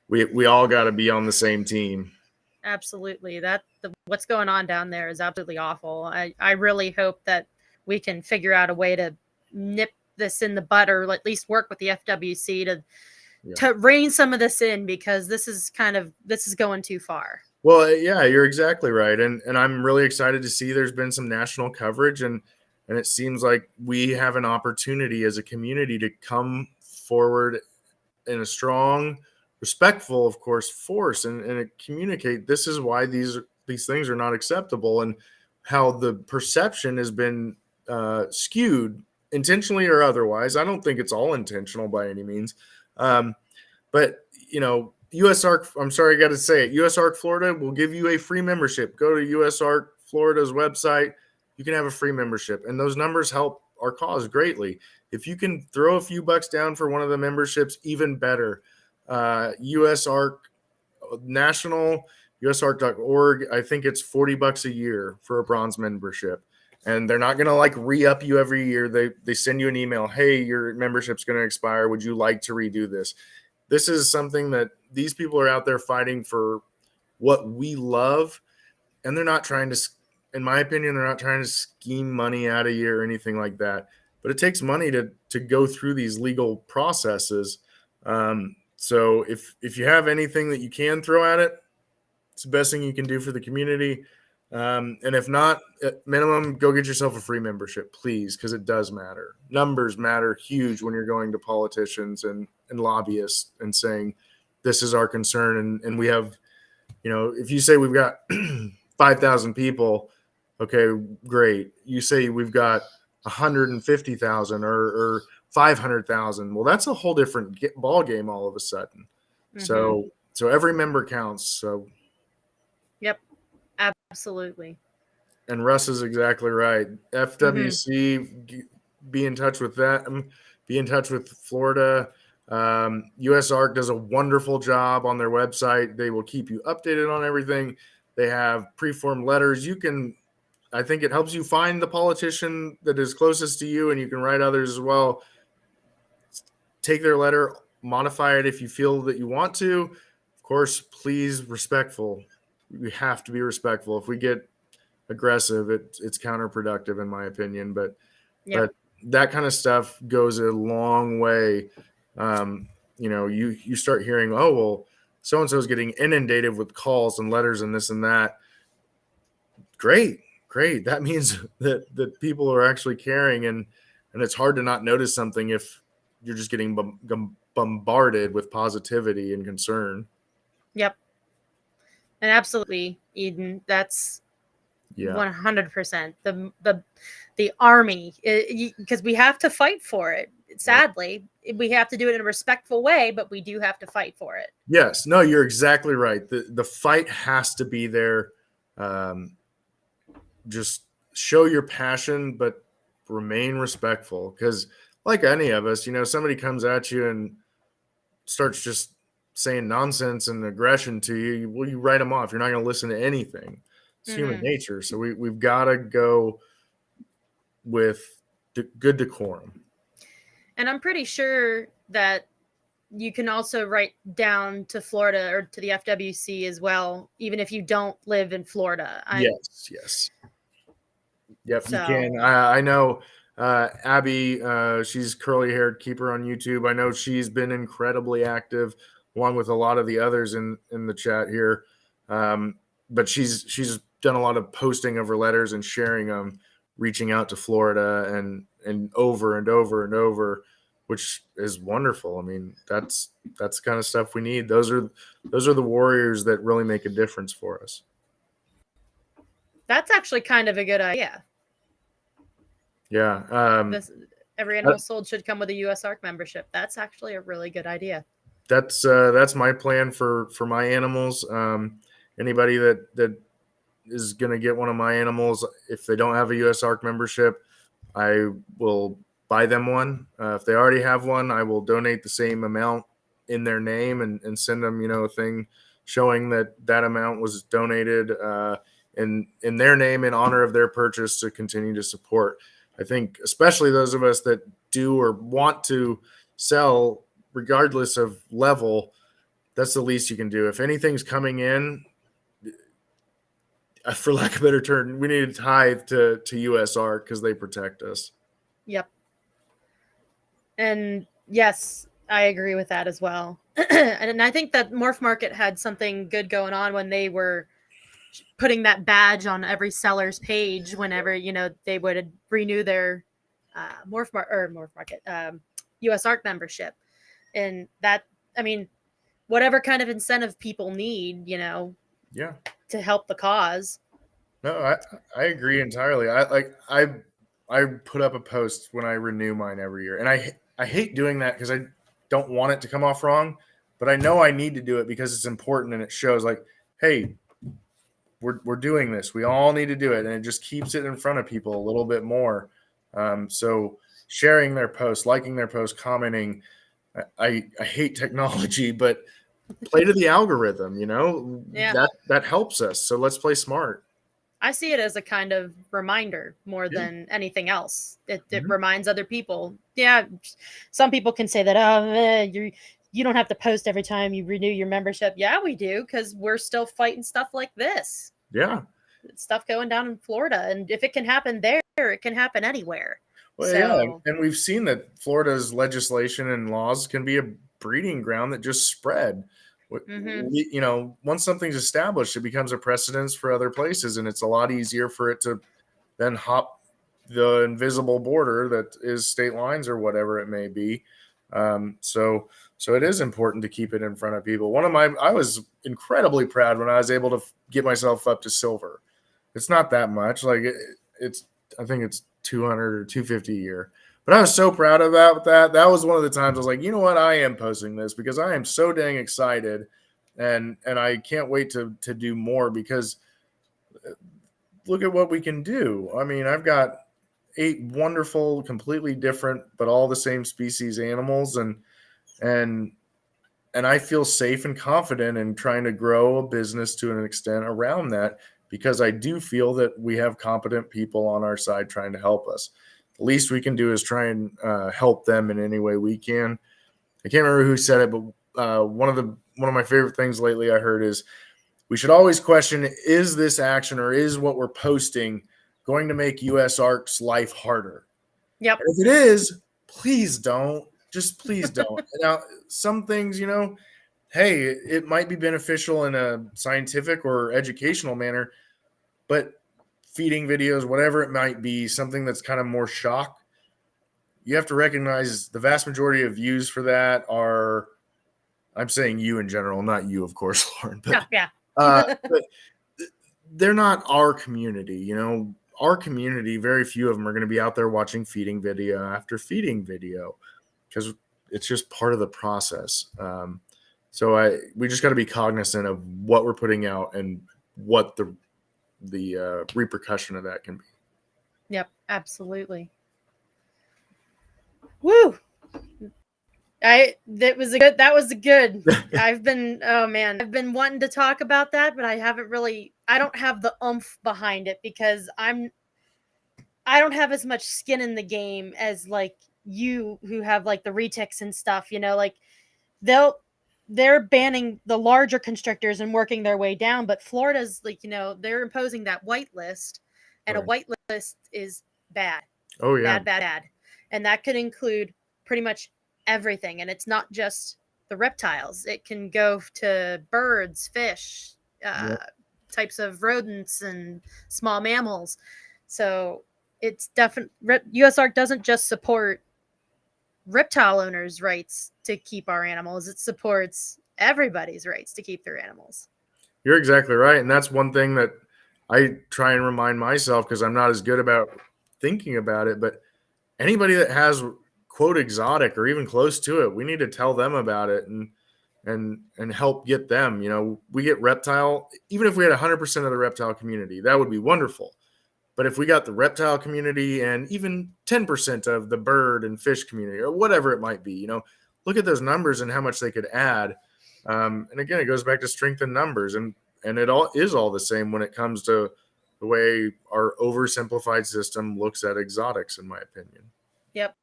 We all got to be on the same team. Absolutely. What's going on down there is absolutely awful. I really hope that we can figure out a way to nip this in the bud, or at least work with the FWC to rein some of this in, because this is going too far. Well, yeah, you're exactly right. And I'm really excited to see there's been some national coverage, and it seems like we have an opportunity as a community to come forward in a strong, respectful, of course, force and communicate this is why these things are not acceptable, and how the perception has been skewed, intentionally or otherwise. I don't think it's all intentional by any means. But, USARK, I'm sorry, I got to say it, USARK Florida will give you a free membership. Go to USARK Florida's website. You can have a free membership, and those numbers help our cause greatly. If you can throw a few bucks down for one of the memberships, even better. USARK National, USARK.org, I think it's $40 a year for a bronze membership. And they're not going to re-up you every year. They send you an email. Hey, your membership's going to expire. Would you like to redo this? This is something that these people are out there fighting for, what we love. And they're not trying to, in my opinion, they're not trying to scheme money out of you or anything like that. But it takes money to go through these legal processes. So if you have anything that you can throw at it, it's the best thing you can do for the community. And if not, at minimum, go get yourself a free membership, please, because it does matter. Numbers matter huge when you're going to politicians and lobbyists and saying, this is our concern. And we have, if you say we've got 5,000 people, okay, great. You say we've got 150,000 or 500,000. Well, that's a whole different ball game all of a sudden. So every member counts. So. Yep. Absolutely. And Russ is exactly right. FWC, be in touch with them. Be in touch with Florida. USARK does a wonderful job on their website. They will keep you updated on everything. They have preformed letters. I think it helps you find the politician that is closest to you, and you can write others as well. Take their letter, modify it if you feel that you want to. Of course, please, respectful. We have to be respectful. If we get aggressive, it's counterproductive in my opinion. But that kind of stuff goes a long way. You start hearing, oh well, so-and-so is getting inundated with calls and letters and this and that. Great. That means that people are actually caring, and it's hard to not notice something if you're just getting bombarded with positivity and concern. Yep. And absolutely, Eden, that's 100%. The army, because we have to fight for it. Sadly, we have to do it in a respectful way, but we do have to fight for it. Yes. No, you're exactly right. The fight has to be there. Just show your passion, but remain respectful. Because like any of us, somebody comes at you and starts just saying nonsense and aggression to you, well, you write them off. You're not going to listen to anything. It's human nature. So we've got to go with good decorum. And I'm pretty sure that you can also write down to Florida or to the FWC as well, even if you don't live in Florida. Yes. Yep, so. You can. I know Abby, she's curly-haired keeper on YouTube. I know she's been incredibly active, along with a lot of the others in the chat here. But she's done a lot of posting of her letters and sharing them, reaching out to Florida and over and over and over, which is wonderful. I mean, that's the kind of stuff we need. Those are the warriors that really make a difference for us. That's actually kind of a good idea. Yeah. Every animal sold should come with a US ARC membership. That's actually a really good idea. That's my plan for my animals. Anybody that is going to get one of my animals, if they don't have a US ARC membership, I will buy them one. If they already have one, I will donate the same amount in their name and send them, a thing showing that amount was donated in their name in honor of their purchase to continue to support. I think especially those of us that do or want to sell, regardless of level, that's the least you can do. If anything's coming in, for lack of a better term, we need to tithe to US ARC because they protect us. Yep. And yes, I agree with that as well. And I think that Morph Market had something good going on when they were putting that badge on every seller's page whenever they would renew their Morph Market US ARC membership. And that, I mean, whatever kind of incentive people need, to help the cause. No, I agree entirely. I put up a post when I renew mine every year, and I hate doing that because I don't want it to come off wrong, but I know I need to do it because it's important and it shows like, hey, we're doing this. We all need to do it, and it just keeps it in front of people a little bit more. So sharing their posts, liking their posts, commenting. I hate technology, but play to the algorithm. That helps us. So let's play smart. I see it as a kind of reminder more than anything else. It reminds other people. Yeah, some people can say that, you don't have to post every time you renew your membership. Yeah, we do, because we're still fighting stuff like this. Yeah. Stuff going down in Florida. And if it can happen there, it can happen anywhere. Well, yeah. And we've seen that Florida's legislation and laws can be a breeding ground that just spread. Once something's established, it becomes a precedence for other places, and it's a lot easier for it to then hop the invisible border that is state lines or whatever it may be. So it is important to keep it in front of people. I was incredibly proud when I was able to get myself up to silver. It's not that much. Like I think it's 200 or 250 a year. But I was so proud about that. That was one of the times I was like, you know what? I am posting this because I am so dang excited. And I can't wait to do more because look at what we can do. I mean, I've got 8 wonderful, completely different, but all the same species animals. And I feel safe and confident in trying to grow a business to an extent around that because I do feel that we have competent people on our side trying to help us. The least we can do is try and help them in any way we can. I can't remember who said it, but one of my favorite things lately I heard is we should always question, is this action or is what we're posting going to make US ARC's life harder? Yep. And if it is, please don't. Just please don't. Now, some things, hey, it might be beneficial in a scientific or educational manner, but feeding videos, whatever it might be, something that's kind of more shock, you have to recognize the vast majority of views for that are, I'm saying you in general, not you, of course, Lauren, but, Yeah. but they're not our community. You know, our community, very few of them are going to be out there watching feeding video after feeding video because it's just part of the process. So we just got to be cognizant of what we're putting out and what the repercussion of that can be. Yep, absolutely. Woo! That was a good. I've been wanting to talk about that, but I don't have the oomph behind it because I don't have as much skin in the game as like you who have like the retics and stuff, like they're banning the larger constrictors and working their way down, but Florida's like, they're imposing that white list, and Right. a white list is bad. Oh yeah. Bad. And that could include pretty much everything. And it's not just the reptiles. It can go to birds, fish, types of rodents and small mammals. So it's definitely, USARK doesn't just support reptile owners' rights to keep our animals. It supports everybody's rights to keep their animals. You're exactly right. And that's one thing that I try and remind myself because I'm not as good about thinking about it. But anybody that has quote exotic or even close to it, we need to tell them about it and help get them. You know, we get reptile, even if we had 100% of the reptile community, that would be wonderful. But if we got the reptile community and even 10% of the bird and fish community or whatever it might be, look at those numbers and how much they could add. And again, it goes back to strength in numbers, and it all is all the same when it comes to the way our oversimplified system looks at exotics, in my opinion. Yep.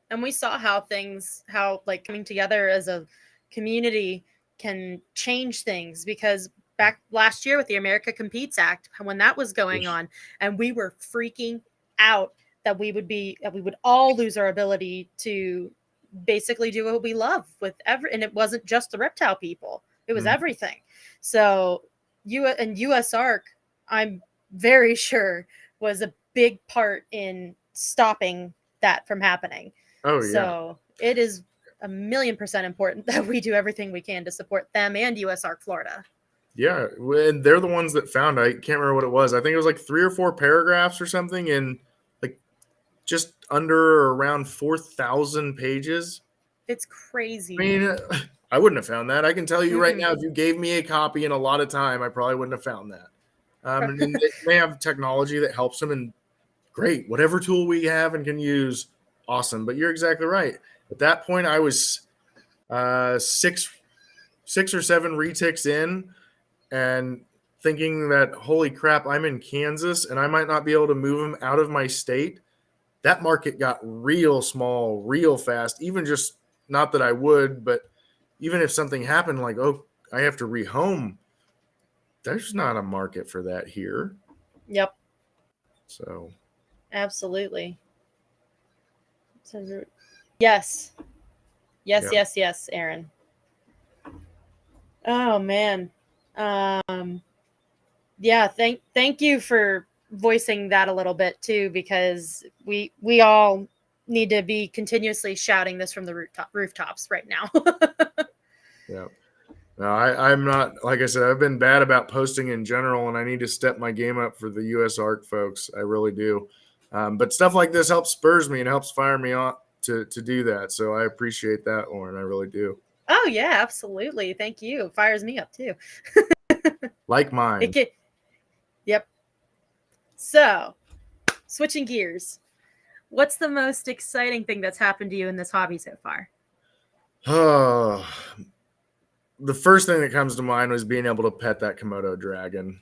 And we saw how like coming together as a community can change things, because back last year with the America Competes Act, when that was going on, and we were freaking out that we would all lose our ability to basically do what we love and it wasn't just the reptile people, it was everything. So USARK, I'm very sure, was a big part in stopping that from happening. Oh yeah. So it is 1,000,000% important that we do everything we can to support them and USARK Florida. Yeah, and they're the ones that found, I can't remember what it was. I think it was like 3 or 4 paragraphs or something in like just under or around 4,000 pages. It's crazy. I mean, I wouldn't have found that. I can tell you right now, if you gave me a copy in a lot of time, I probably wouldn't have found that. And they have technology that helps them, and great, whatever tool we have and can use, awesome. But you're exactly right. At that point, I was 6 or 7 retics in, and thinking that, holy crap, I'm in Kansas and I might not be able to move them out of my state. That market got real small, real fast. Even just, not that I would, but even if something happened, like, oh, I have to rehome, there's not a market for that here. Yep. So. Absolutely. Yes. Yes, Aaron. Oh man. Yeah, thank you for voicing that a little bit too, because we all need to be continuously shouting this from the rooftops right now. Yeah. No, I'm not, like I said, I've been bad about posting in general, and I need to step my game up for the USARK folks. I really do. But stuff like this helps spurs me and helps fire me on to do that. So I appreciate that, Lauren. I really do. Oh yeah, absolutely. Thank you. It fires me up too. Like mine. Yep. So, switching gears, what's the most exciting thing that's happened to you in this hobby so far? Oh, the first thing that comes to mind was being able to pet that Komodo dragon.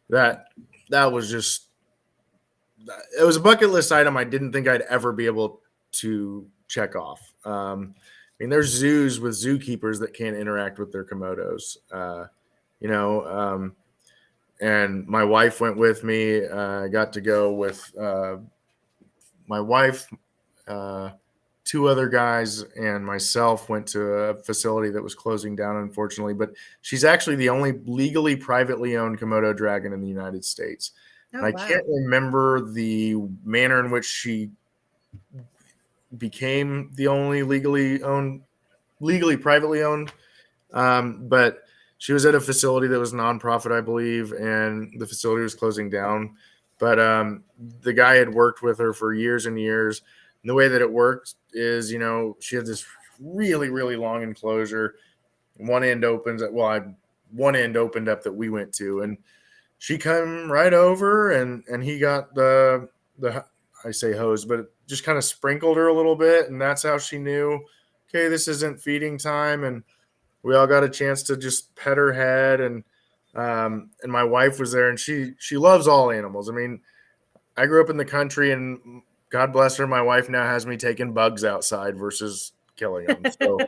That was just, it was a bucket list item I didn't think I'd ever be able to check off. I mean, there's zoos with zookeepers that can't interact with their Komodos, and my wife went with me. I got to go with my wife two other guys and myself went to a facility that was closing down, unfortunately. But she's actually the only legally privately owned Komodo dragon in the United States. Oh, And I wow. can't remember the manner in which she became the only legally privately owned. But she was at a facility that was nonprofit, I believe, and the facility was closing down. But the guy had worked with her for years and years. And the way that it worked is, she had this really, really long enclosure. One end opens up. Well, one end opened up that we went to, and she come right over, and he got the I say hose, but it just kind of sprinkled her a little bit, and that's how she knew, okay, this isn't feeding time. And we all got a chance to just pet her head, and my wife was there, and she loves all animals. I mean, I grew up in the country, and God bless her, my wife now has me taking bugs outside versus killing them. So,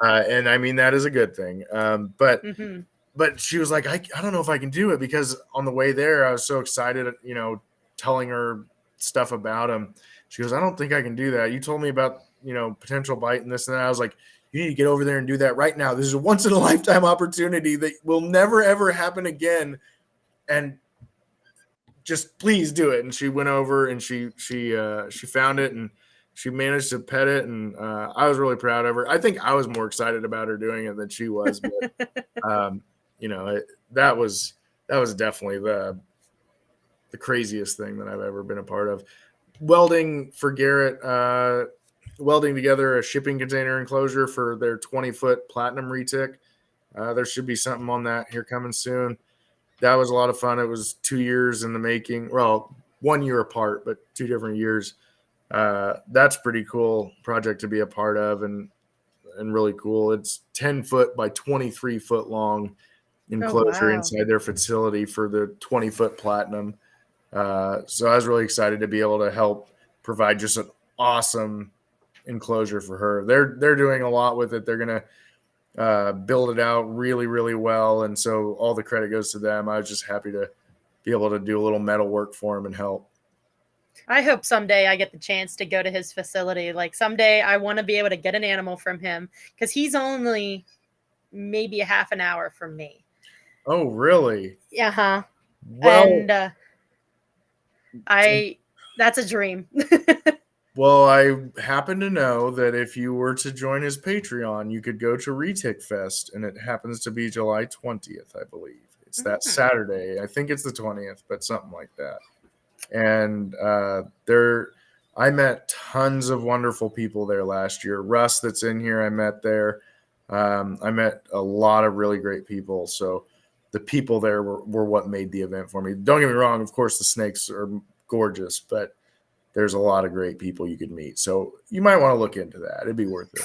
and I mean that is a good thing. Mm-hmm. But she was like, I don't know if I can do it, because on the way there, I was so excited, telling her stuff about him. She goes, I don't think I can do that. You told me about, potential bite and this and that. I was like, you need to get over there and do that right now. This is a once in a lifetime opportunity that will never, ever happen again. And just please do it. And she went over and she found it, and she managed to pet it. And I was really proud of her. I think I was more excited about her doing it than she was. But, that was definitely the craziest thing that I've ever been a part of. Welding for Garrett, welding together a shipping container enclosure for their 20-foot platinum retic. There should be something on that here coming soon. That was a lot of fun. It was 2 years in the making. Well, 1 year apart, but 2 different years. That's a pretty cool project to be a part of, and really cool. It's 10 foot by 23 foot long Oh, enclosure wow. inside their facility for the 20-foot platinum. So I was really excited to be able to help provide just an awesome enclosure for her. They're doing a lot with it. They're gonna build it out really, really well, and so all the credit goes to them. I was just happy to be able to do a little metal work for him and help. I hope someday I get the chance to go to his facility. Like someday I want to be able to get an animal from him, because he's only maybe a half an hour from me. Oh, really? Uh-huh. Well, And that's a dream. well, I happen to know that if you were to join his Patreon, you could go to Retic Fest, and it happens to be July 20th, I believe. It's that Saturday. I think it's the 20th, but something like that. And I met tons of wonderful people there last year. Russ, that's in here, I met there. I met a lot of really great people. So the people there were what made the event for me. Don't get me wrong, of course, the snakes are gorgeous, but there's a lot of great people you could meet. So you might want to look into that. It'd be worth it.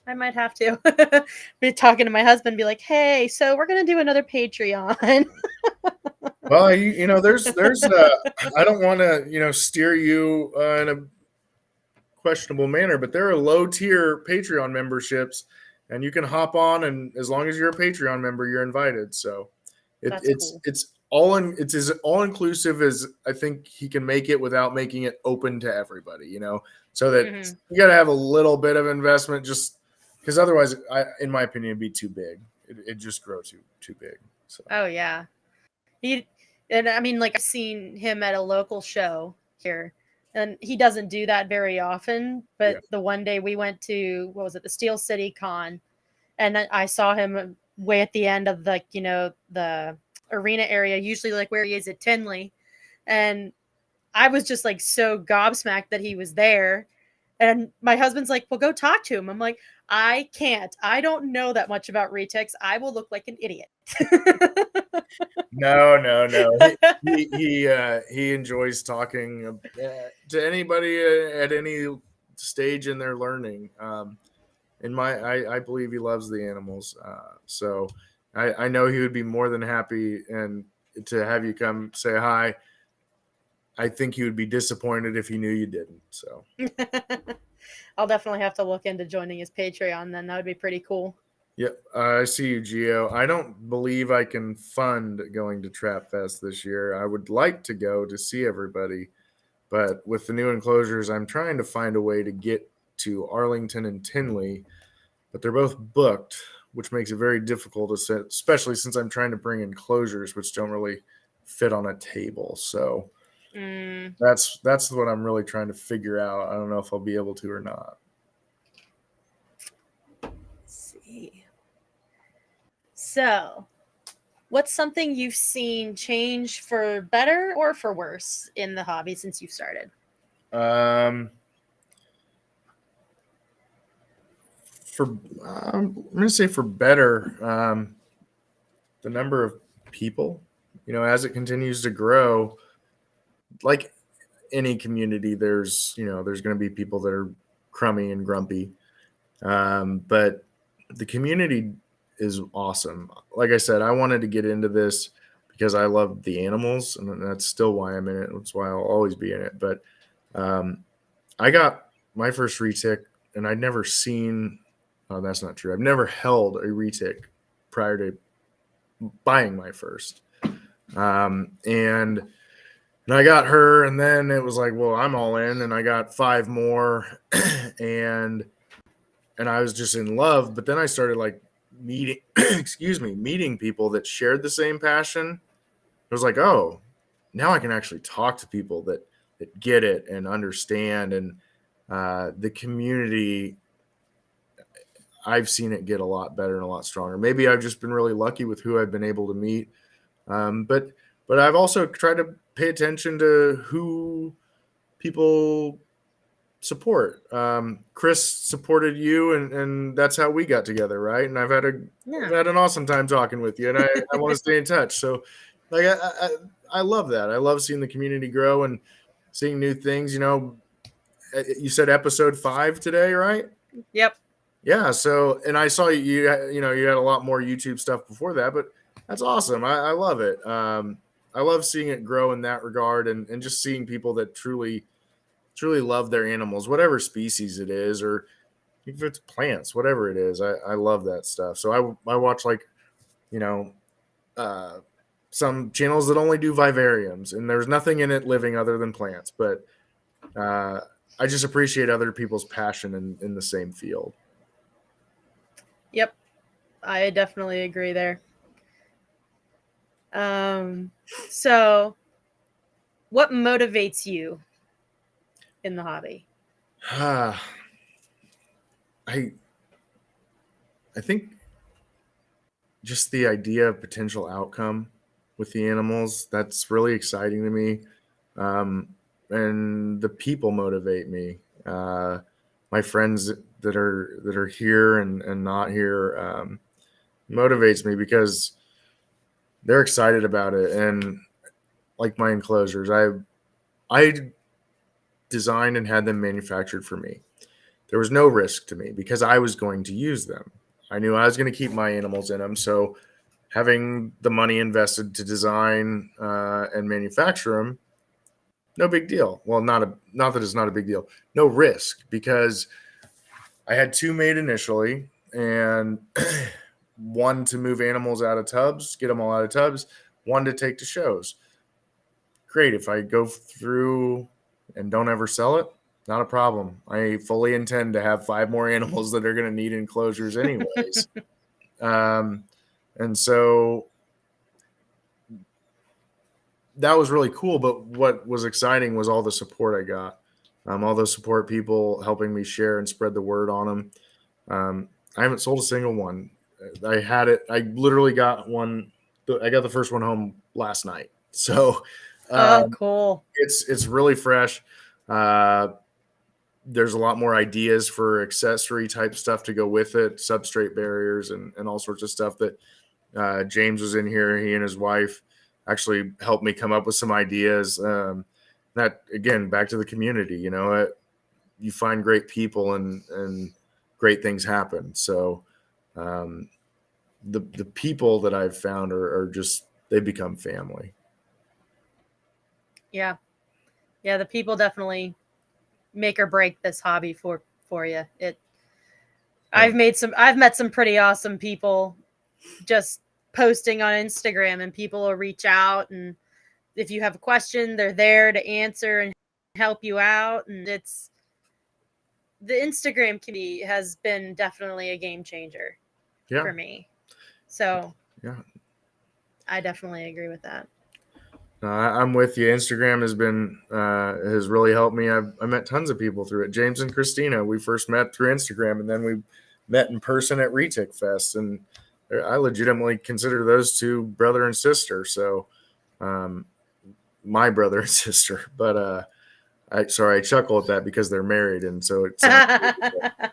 I might have to be talking to my husband, be like, hey, so we're going to do another Patreon. Well, there's I don't want to, steer you in a questionable manner, but there are low tier Patreon memberships, and you can hop on, and as long as you're a Patreon member, you're invited. So That's cool. it's it's as all inclusive as I think he can make it without making it open to everybody, so that you got to have a little bit of investment, just because otherwise, in my opinion, it'd be too big. It just grow too big. So. Oh yeah. And I mean, like I've seen him at a local show here, and he doesn't do that very often. But the one day we went to, what was it, the Steel City Con, and I saw him way at the end of the arena area, usually like where he is at Tinley, and I was just like so gobsmacked that he was there. And my husband's like, well, go talk to him. I'm like, I can't. I don't know that much about retics. I will look like an idiot. No. He enjoys talking to anybody at any stage in their learning. I believe he loves the animals. So I know he would be more than happy and to have you come say hi. I think he would be disappointed if he knew you didn't. So I'll definitely have to look into joining his Patreon then. That would be pretty cool. Yep, I see you, Gio. I don't believe I can fund going to Trap Fest this year. I would like to go to see everybody, but with the new enclosures, I'm trying to find a way to get to Arlington and Tinley, but they're both booked, which makes it very difficult to set, especially since I'm trying to bring enclosures, which don't really fit on a table. So that's what I'm really trying to figure out. I don't know if I'll be able to or not. Let's see. So, what's something you've seen change for better or for worse in the hobby since you've started? I'm going to say for better, the number of people, as it continues to grow, like any community, there's going to be people that are crummy and grumpy. But the community is awesome. Like I said, I wanted to get into this because I love the animals, and that's still why I'm in it. That's why I'll always be in it. But I got my first retic, and I'd never seen. Oh, that's not true. I've never held a retic prior to buying my first. And I got her, and then it was like, well, I'm all in, and I got 5 more, and I was just in love. But then I started like meeting people that shared the same passion. It was like, oh, now I can actually talk to people that get it and understand. And the community, I've seen it get a lot better and a lot stronger. Maybe I've just been really lucky with who I've been able to meet. But I've also tried to pay attention to who people support. Chris supported you, and that's how we got together, right? And I've had an awesome time talking with you, and I want to stay in touch. So, like, I love that. I love seeing the community grow and seeing new things. You said episode 5 today, right? Yep. Yeah. So, and I saw you had a lot more YouTube stuff before that, but that's awesome. I love it. I love seeing it grow in that regard, and just seeing people that truly love their animals, whatever species it is, or if it's plants, whatever it is. I love that stuff. So I watch some channels that only do vivariums, and there's nothing in it living other than plants. But I just appreciate other people's passion in the same field. Yep. I definitely agree there. So what motivates you in the hobby? I think just the idea of potential outcome with the animals, that's really exciting to me. And the people motivate me. My friends that are here and not here motivates me because they're excited about it. And like my enclosures, I designed and had them manufactured for me. There was no risk to me because I was going to use them. I knew I was going to keep my animals in them. So having the money invested to design and manufacture them, no big deal. Well, not that it's not a big deal. No risk, because I had 2 made initially, and one to move animals out of tubs, get them all out of tubs, one to take to shows. Great. If I go through and don't ever sell it, not a problem. I fully intend to have 5 more animals that are going to need enclosures anyways. And so that was really cool. But what was exciting was all the support I got. All the support people helping me share and spread the word on them. I haven't sold a single one. I had it. I literally got one. I got the first one home last night. So Cool. It's really fresh. There's a lot more ideas for accessory type stuff to go with it, substrate barriers and all sorts of stuff that James was in here. He and his wife actually helped me come up with some ideas. That, again, back to the community, you find great people and great things happen. So the people that I've found are just, they become family. Yeah. Yeah. The people definitely make or break this hobby for you. I've met some pretty awesome people just posting on Instagram, and people will reach out, and if you have a question, they're there to answer and help you out. And the Instagram community has been definitely a game changer for me. So yeah, I definitely agree with that. I'm with you. Instagram has really helped me. I met tons of people through it. James and Christina, we first met through Instagram, and then we met in person at Retic Fest, and I legitimately consider those two brother and sister. So, my brother and sister. But I chuckle at that because they're married, and so it's. But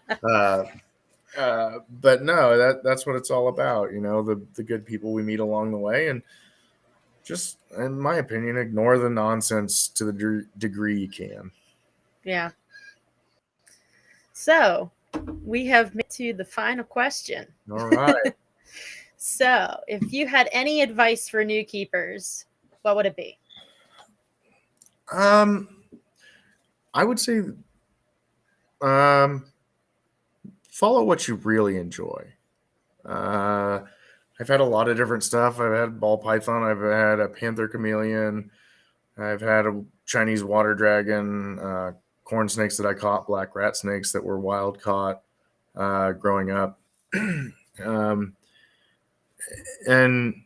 no, that's what it's all about. You know, the good people we meet along the way, and just, in my opinion, ignore the nonsense to the degree you can. Yeah. So we have made to the final question. All right. So if you had any advice for new keepers, what would it be? I would say, follow what you really enjoy. I've had a lot of different stuff. I've had ball python. I've had a panther chameleon. I've had a Chinese water dragon, corn snakes that I caught, black rat snakes that were wild caught growing up. And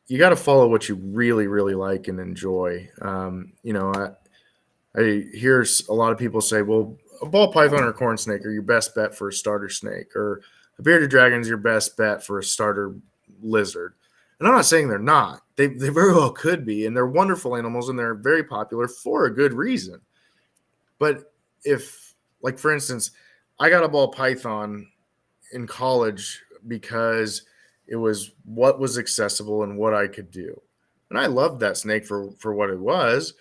you got to follow what you really, really like and enjoy. I hear a lot of people say, well, a ball python or a corn snake are your best bet for a starter snake, or a bearded dragon is your best bet for a starter lizard. And I'm not saying they're not. They very well could be, and they're wonderful animals, and they're very popular for a good reason. But if, like, for instance, I got a ball python in college because it was what was accessible and what I could do. And I loved that snake for what it was,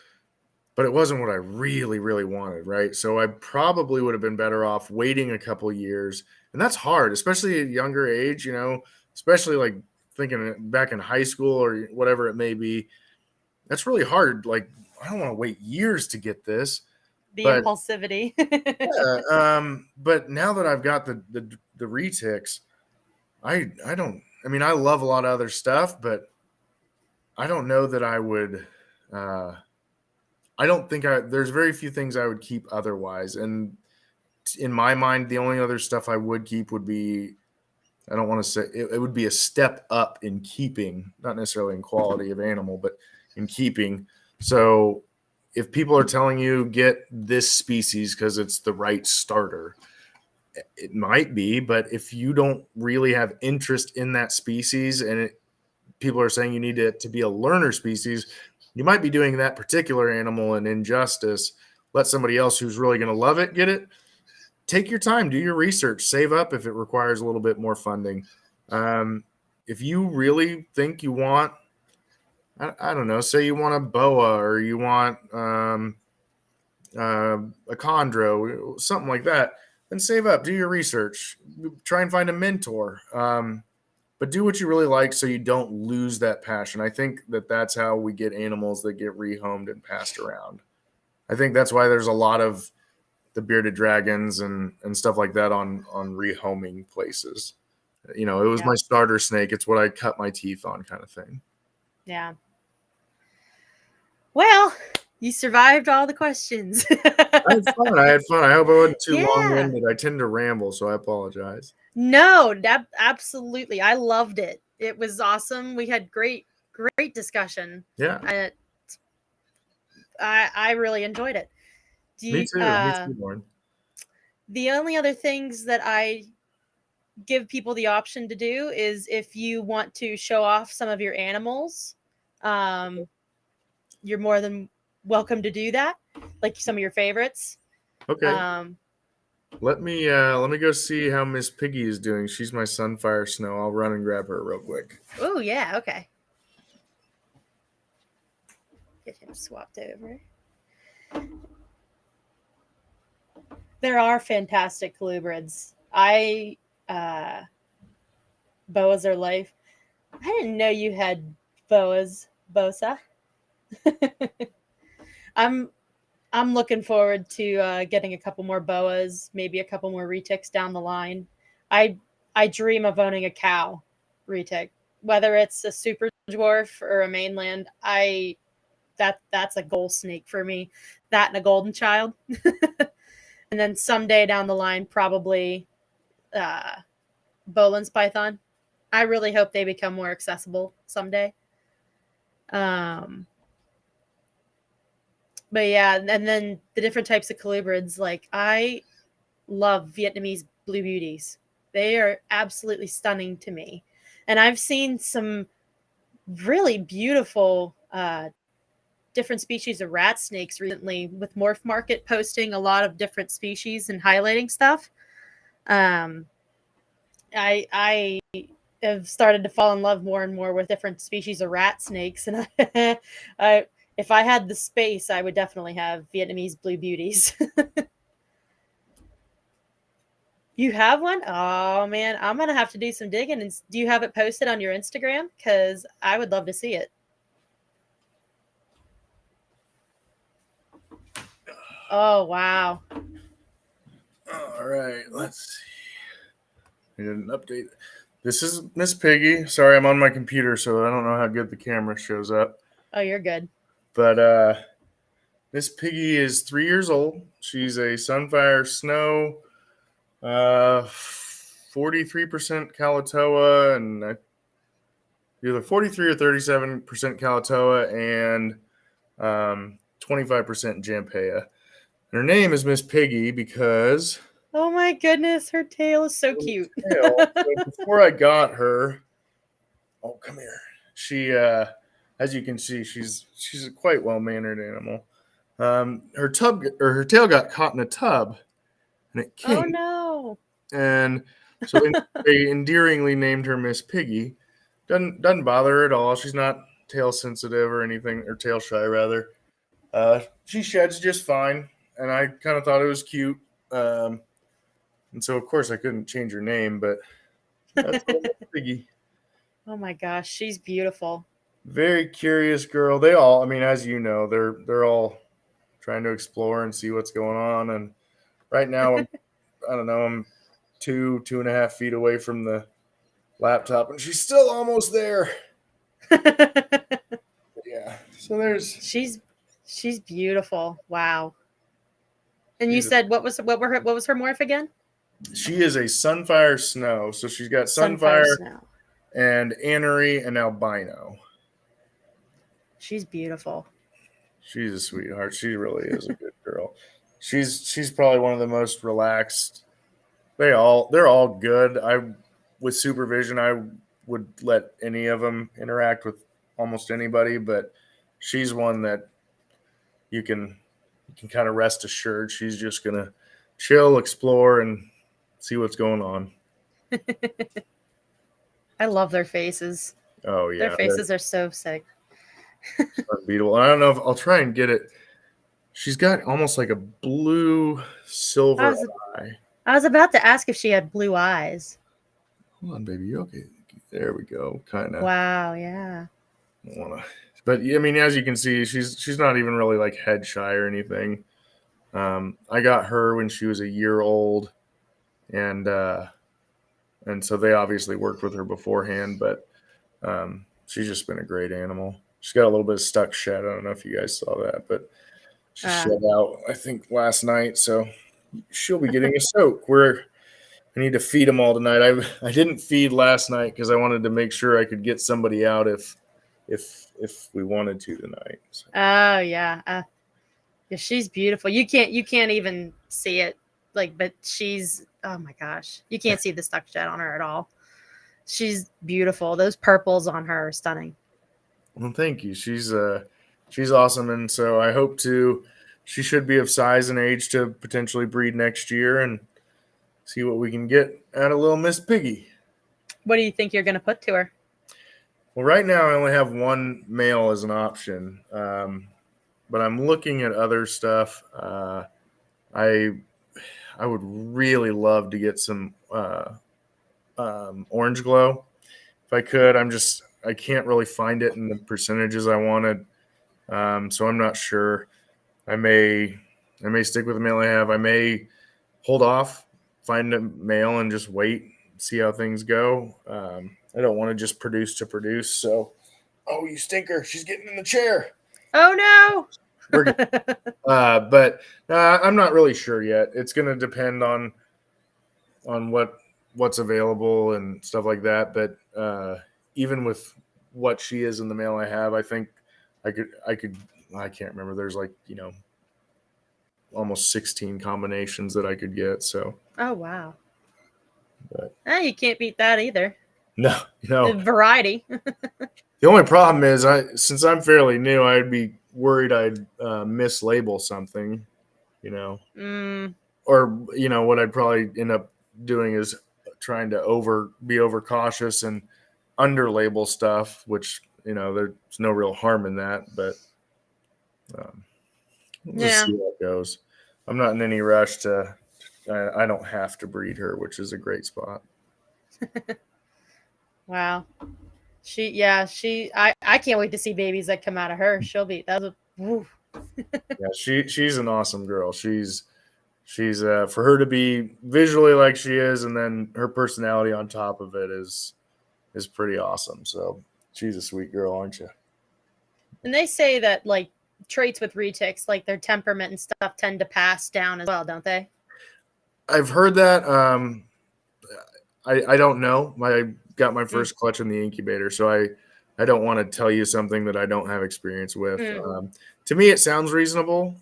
but it wasn't what I really, really wanted, right? So I probably would have been better off waiting a couple years. And that's hard, especially at a younger age, you know, especially like thinking back in high school or whatever it may be. That's really hard. Like, I don't want to wait years to get this. The but, impulsivity. But now that I've got the retics, I mean, I love a lot of other stuff, but I don't know that I would. I don't think there's very few things I would keep otherwise. And in my mind, the only other stuff I would keep would be, I don't want to say it would be a step up in keeping, not necessarily in quality of animal, but in keeping. So if people are telling you get this species because it's the right starter, it might be, but if you don't really have interest in that species and people are saying you need it to be a learner species, you might be doing that particular animal an injustice. Let somebody else who's really going to love it get it. Take your time, do your research, save up if it requires a little bit more funding. If you really think you want, I don't know, say you want a boa or you want a chondro, something like that, then save up, do your research, try and find a mentor. But do what you really like so you don't lose that passion. I think that's how we get animals that get rehomed and passed around. I think that's why there's a lot of the bearded dragons and stuff like that on rehoming places. You know, it was my starter snake. It's what I cut my teeth on, kind of thing. Yeah. Well, you survived all the questions. I had fun. I hope I wasn't too long-winded. I tend to ramble, so I apologize. No, absolutely. I loved it. It was awesome. We had great discussion. Yeah. I really enjoyed it. Me too. Me too, Lauren. The only other things that I give people the option to do is if you want to show off some of your animals, you're more than welcome to do that, like some of your favorites. Okay. Let me go see how Miss Piggy is doing. She's my Sunfire Snow. I'll run and grab her real quick. Oh yeah, okay. Get him swapped over. There are fantastic colubrids. Boas are life. I didn't know you had boas, Bosa. I'm looking forward to getting a couple more boas, maybe a couple more retics down the line. I dream of owning a cow retic, whether it's a super dwarf or a mainland. that's a goal snake for me. That and a golden child. And then someday down the line, probably Bolin's python. I really hope they become more accessible someday. But yeah, and then the different types of colubrids. Like, I love Vietnamese blue beauties. They are absolutely stunning to me. And I've seen some really beautiful different species of rat snakes recently, with Morph Market posting a lot of different species and highlighting stuff. Um, I have started to fall in love more and more with different species of rat snakes, and I if I had the space, I would definitely have Vietnamese blue beauties. You have one? Oh man, I'm gonna have to do some digging. And do you have it posted on your Instagram? Because I would love to see it. Oh wow. All right, let's see. I did an update. This is Miss Piggy. Sorry, I'm on my computer, so I don't know how good the camera shows up. Oh, you're good. But Miss Piggy is 3 years old. She's a Sunfire Snow, 43% Kalatoa, and either 43 or 37% Kalatoa, and 25% Jampea. And her name is Miss Piggy because Oh my goodness, her tail is so cute. before I got her, oh come here. She, as you can see, she's a quite well mannered animal. Her tail got caught in a tub, and it Oh kinked. no. And so they endearingly named her Miss Piggy. Doesn't bother her at all. She's not tail sensitive or anything, or tail shy rather. She sheds just fine, and I kind of thought it was cute. And so of course I couldn't change her name, but that's Piggy. Oh my gosh, she's beautiful. Very curious girl. They all, I mean, as you know, they're all trying to explore and see what's going on. And right now, I don't know, I'm 2.5 feet away from the laptop, and she's still almost there. Yeah. So there's she's beautiful. Wow. And you said what was her morph again? She is a Sunfire Snow. So she's got Sunfire Sunfire Snow. and Anery and Albino. She's beautiful. She's a sweetheart. She really is a good girl. She's probably one of the most relaxed. They're all good. With supervision, I would let any of them interact with almost anybody, but she's one that you can kind of rest assured she's just gonna chill, explore, and see what's going on. I love their faces. Oh yeah, Their faces are so sick. unbeatable. I don't know if I'll try and get it. She's got almost like a blue silver eye. I was about to ask if she had blue eyes. Hold on, baby. You okay? There we go. Kind of. Wow. Yeah. But I mean, as you can see, she's not even really like head shy or anything. I got her when she was a year old, and so they obviously worked with her beforehand. But she's just been a great animal. She's got a little bit of stuck shed. I don't know if you guys saw that, but she shed out, I think, last night. So she'll be getting a soak. I need to feed them all tonight. I didn't feed last night because I wanted to make sure I could get somebody out if we wanted to tonight. So. Oh yeah. Yeah, she's beautiful. You can't even see it, like, but she's, oh my gosh, you can't see the stuck shed on her at all. She's beautiful. Those purples on her are stunning. Well, thank you. She's awesome, and so I hope she should be of size and age to potentially breed next year and see what we can get out of little Miss Piggy. What do you think you're going to put to her? Well, right now I only have one male as an option, but I'm looking at other stuff. I would really love to get some orange glow if I could. I can't really find it in the percentages I wanted, so I'm not sure. I may stick with the male I have. I may hold off, find a male, and just wait, see how things go. I don't want to just produce to produce. So, oh, you stinker! She's getting in the chair. Oh We're good. no. But I'm not really sure yet. It's going to depend on what's available and stuff like that. But even with what she is in the mail I have, I think I can't remember. There's like, almost 16 combinations that I could get. So, Oh wow. but You can't beat that either. no. The variety. The only problem is, since I'm fairly new, I'd be worried I'd mislabel something, or what I'd probably end up doing is trying to be overcautious and underlabel stuff, which there's no real harm in that, but we'll just see how it goes. I'm not in any rush to. I don't have to breed her, which is a great spot. Wow. I can't wait to see babies that come out of her. Yeah, she's an awesome girl. She's for her to be visually like she is, and then her personality on top of it is pretty awesome. So she's a sweet girl, aren't you? And they say that like traits with retics, like their temperament and stuff, tend to pass down as well, don't they? I've heard that. I don't know. I got my first clutch in the incubator, so I don't want to tell you something that I don't have experience with. To me, it sounds reasonable,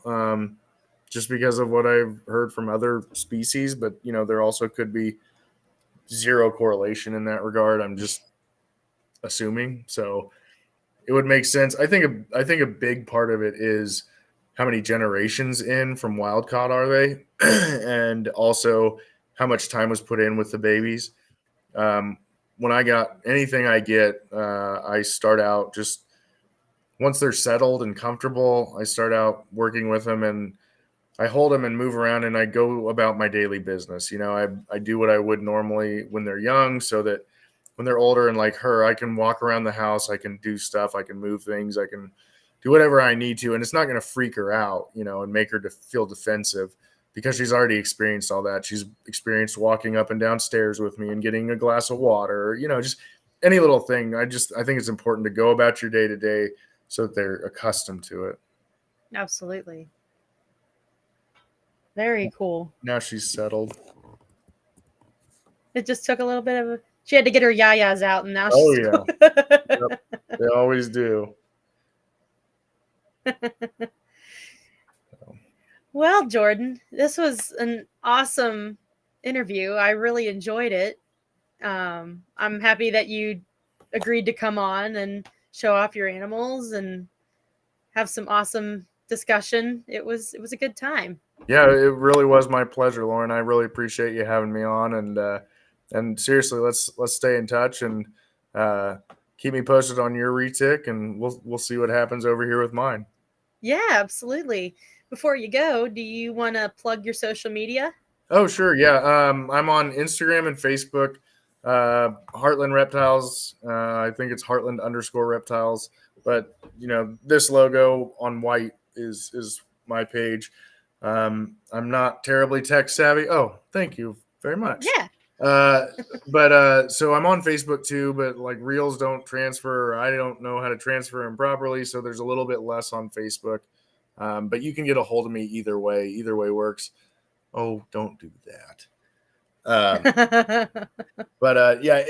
just because of what I've heard from other species. But there also could be zero correlation in that regard. I'm just assuming. So it would make sense. I think a big part of it is how many generations in from wild caught are they, and also how much time was put in with the babies. When I got anything I get, I start out just once they're settled and comfortable, I start out working with them and I hold them and move around and I go about my daily business. I do what I would normally when they're young, so that when they're older and like her, I can walk around the house, I can do stuff, I can move things, I can do whatever I need to. And it's not going to freak her out, and make her feel defensive, because she's already experienced all that. She's experienced walking up and down stairs with me and getting a glass of water, just any little thing. I think it's important to go about your day to day so that they're accustomed to it. Absolutely. Very cool. Now she's settled. It just took a little bit of she had to get her yayas out, and now Oh, she's yeah. Yep. They always do. Well, Jordan, this was an awesome interview. I really enjoyed it. I'm happy that you agreed to come on and show off your animals and have some awesome discussion. It was a good time. Yeah, it really was my pleasure, Lauren. I really appreciate you having me on, and seriously, let's stay in touch and keep me posted on your retic, and we'll see what happens over here with mine. Yeah, absolutely. Before you go, do you want to plug your social media? Oh, sure. Yeah. I'm on Instagram and Facebook, Heartland Reptiles. I think it's Heartland_Reptiles, but this logo on white is my page. I'm not terribly tech savvy. Oh, thank you very much. Yeah. But so I'm on Facebook too, but like reels don't transfer. I don't know how to transfer them properly, so there's a little bit less on Facebook. But you can get a hold of me either way. Either way works. Oh, don't do that. But yeah,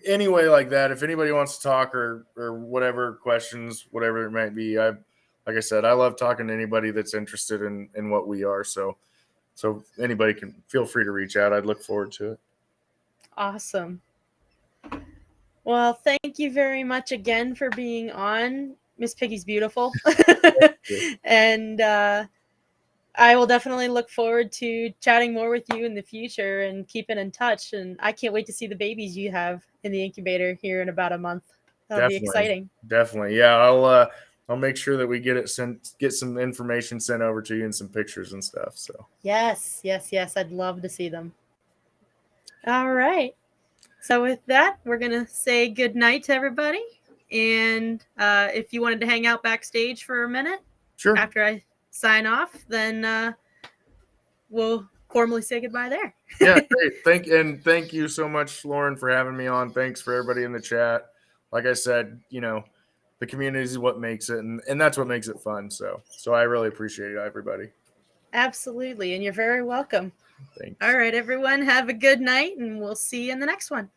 anyway, like that, if anybody wants to talk or whatever questions, whatever it might be, like I said, I love talking to anybody that's interested in what we are. So anybody can feel free to reach out. I'd look forward to it. Awesome. Well, thank you very much again for being on. Miss Piggy's beautiful. And I will definitely look forward to chatting more with you in the future and keeping in touch. And I can't wait to see the babies you have in the incubator here in about a month. That'll be exciting. Definitely. Yeah, I'll make sure that we get some information sent over to you and some pictures and stuff. So yes. I'd love to see them. All right. So with that, we're going to say good night to everybody. And if you wanted to hang out backstage for a minute, sure. After I sign off, then we'll formally say goodbye there. Yeah, great. Thank you so much, Lauren, for having me on. Thanks for everybody in the chat. Like I said, the community is what makes it, and that's what makes it fun. So I really appreciate it, everybody. Absolutely, and you're very welcome. Thanks. All right, everyone, have a good night, and we'll see you in the next one.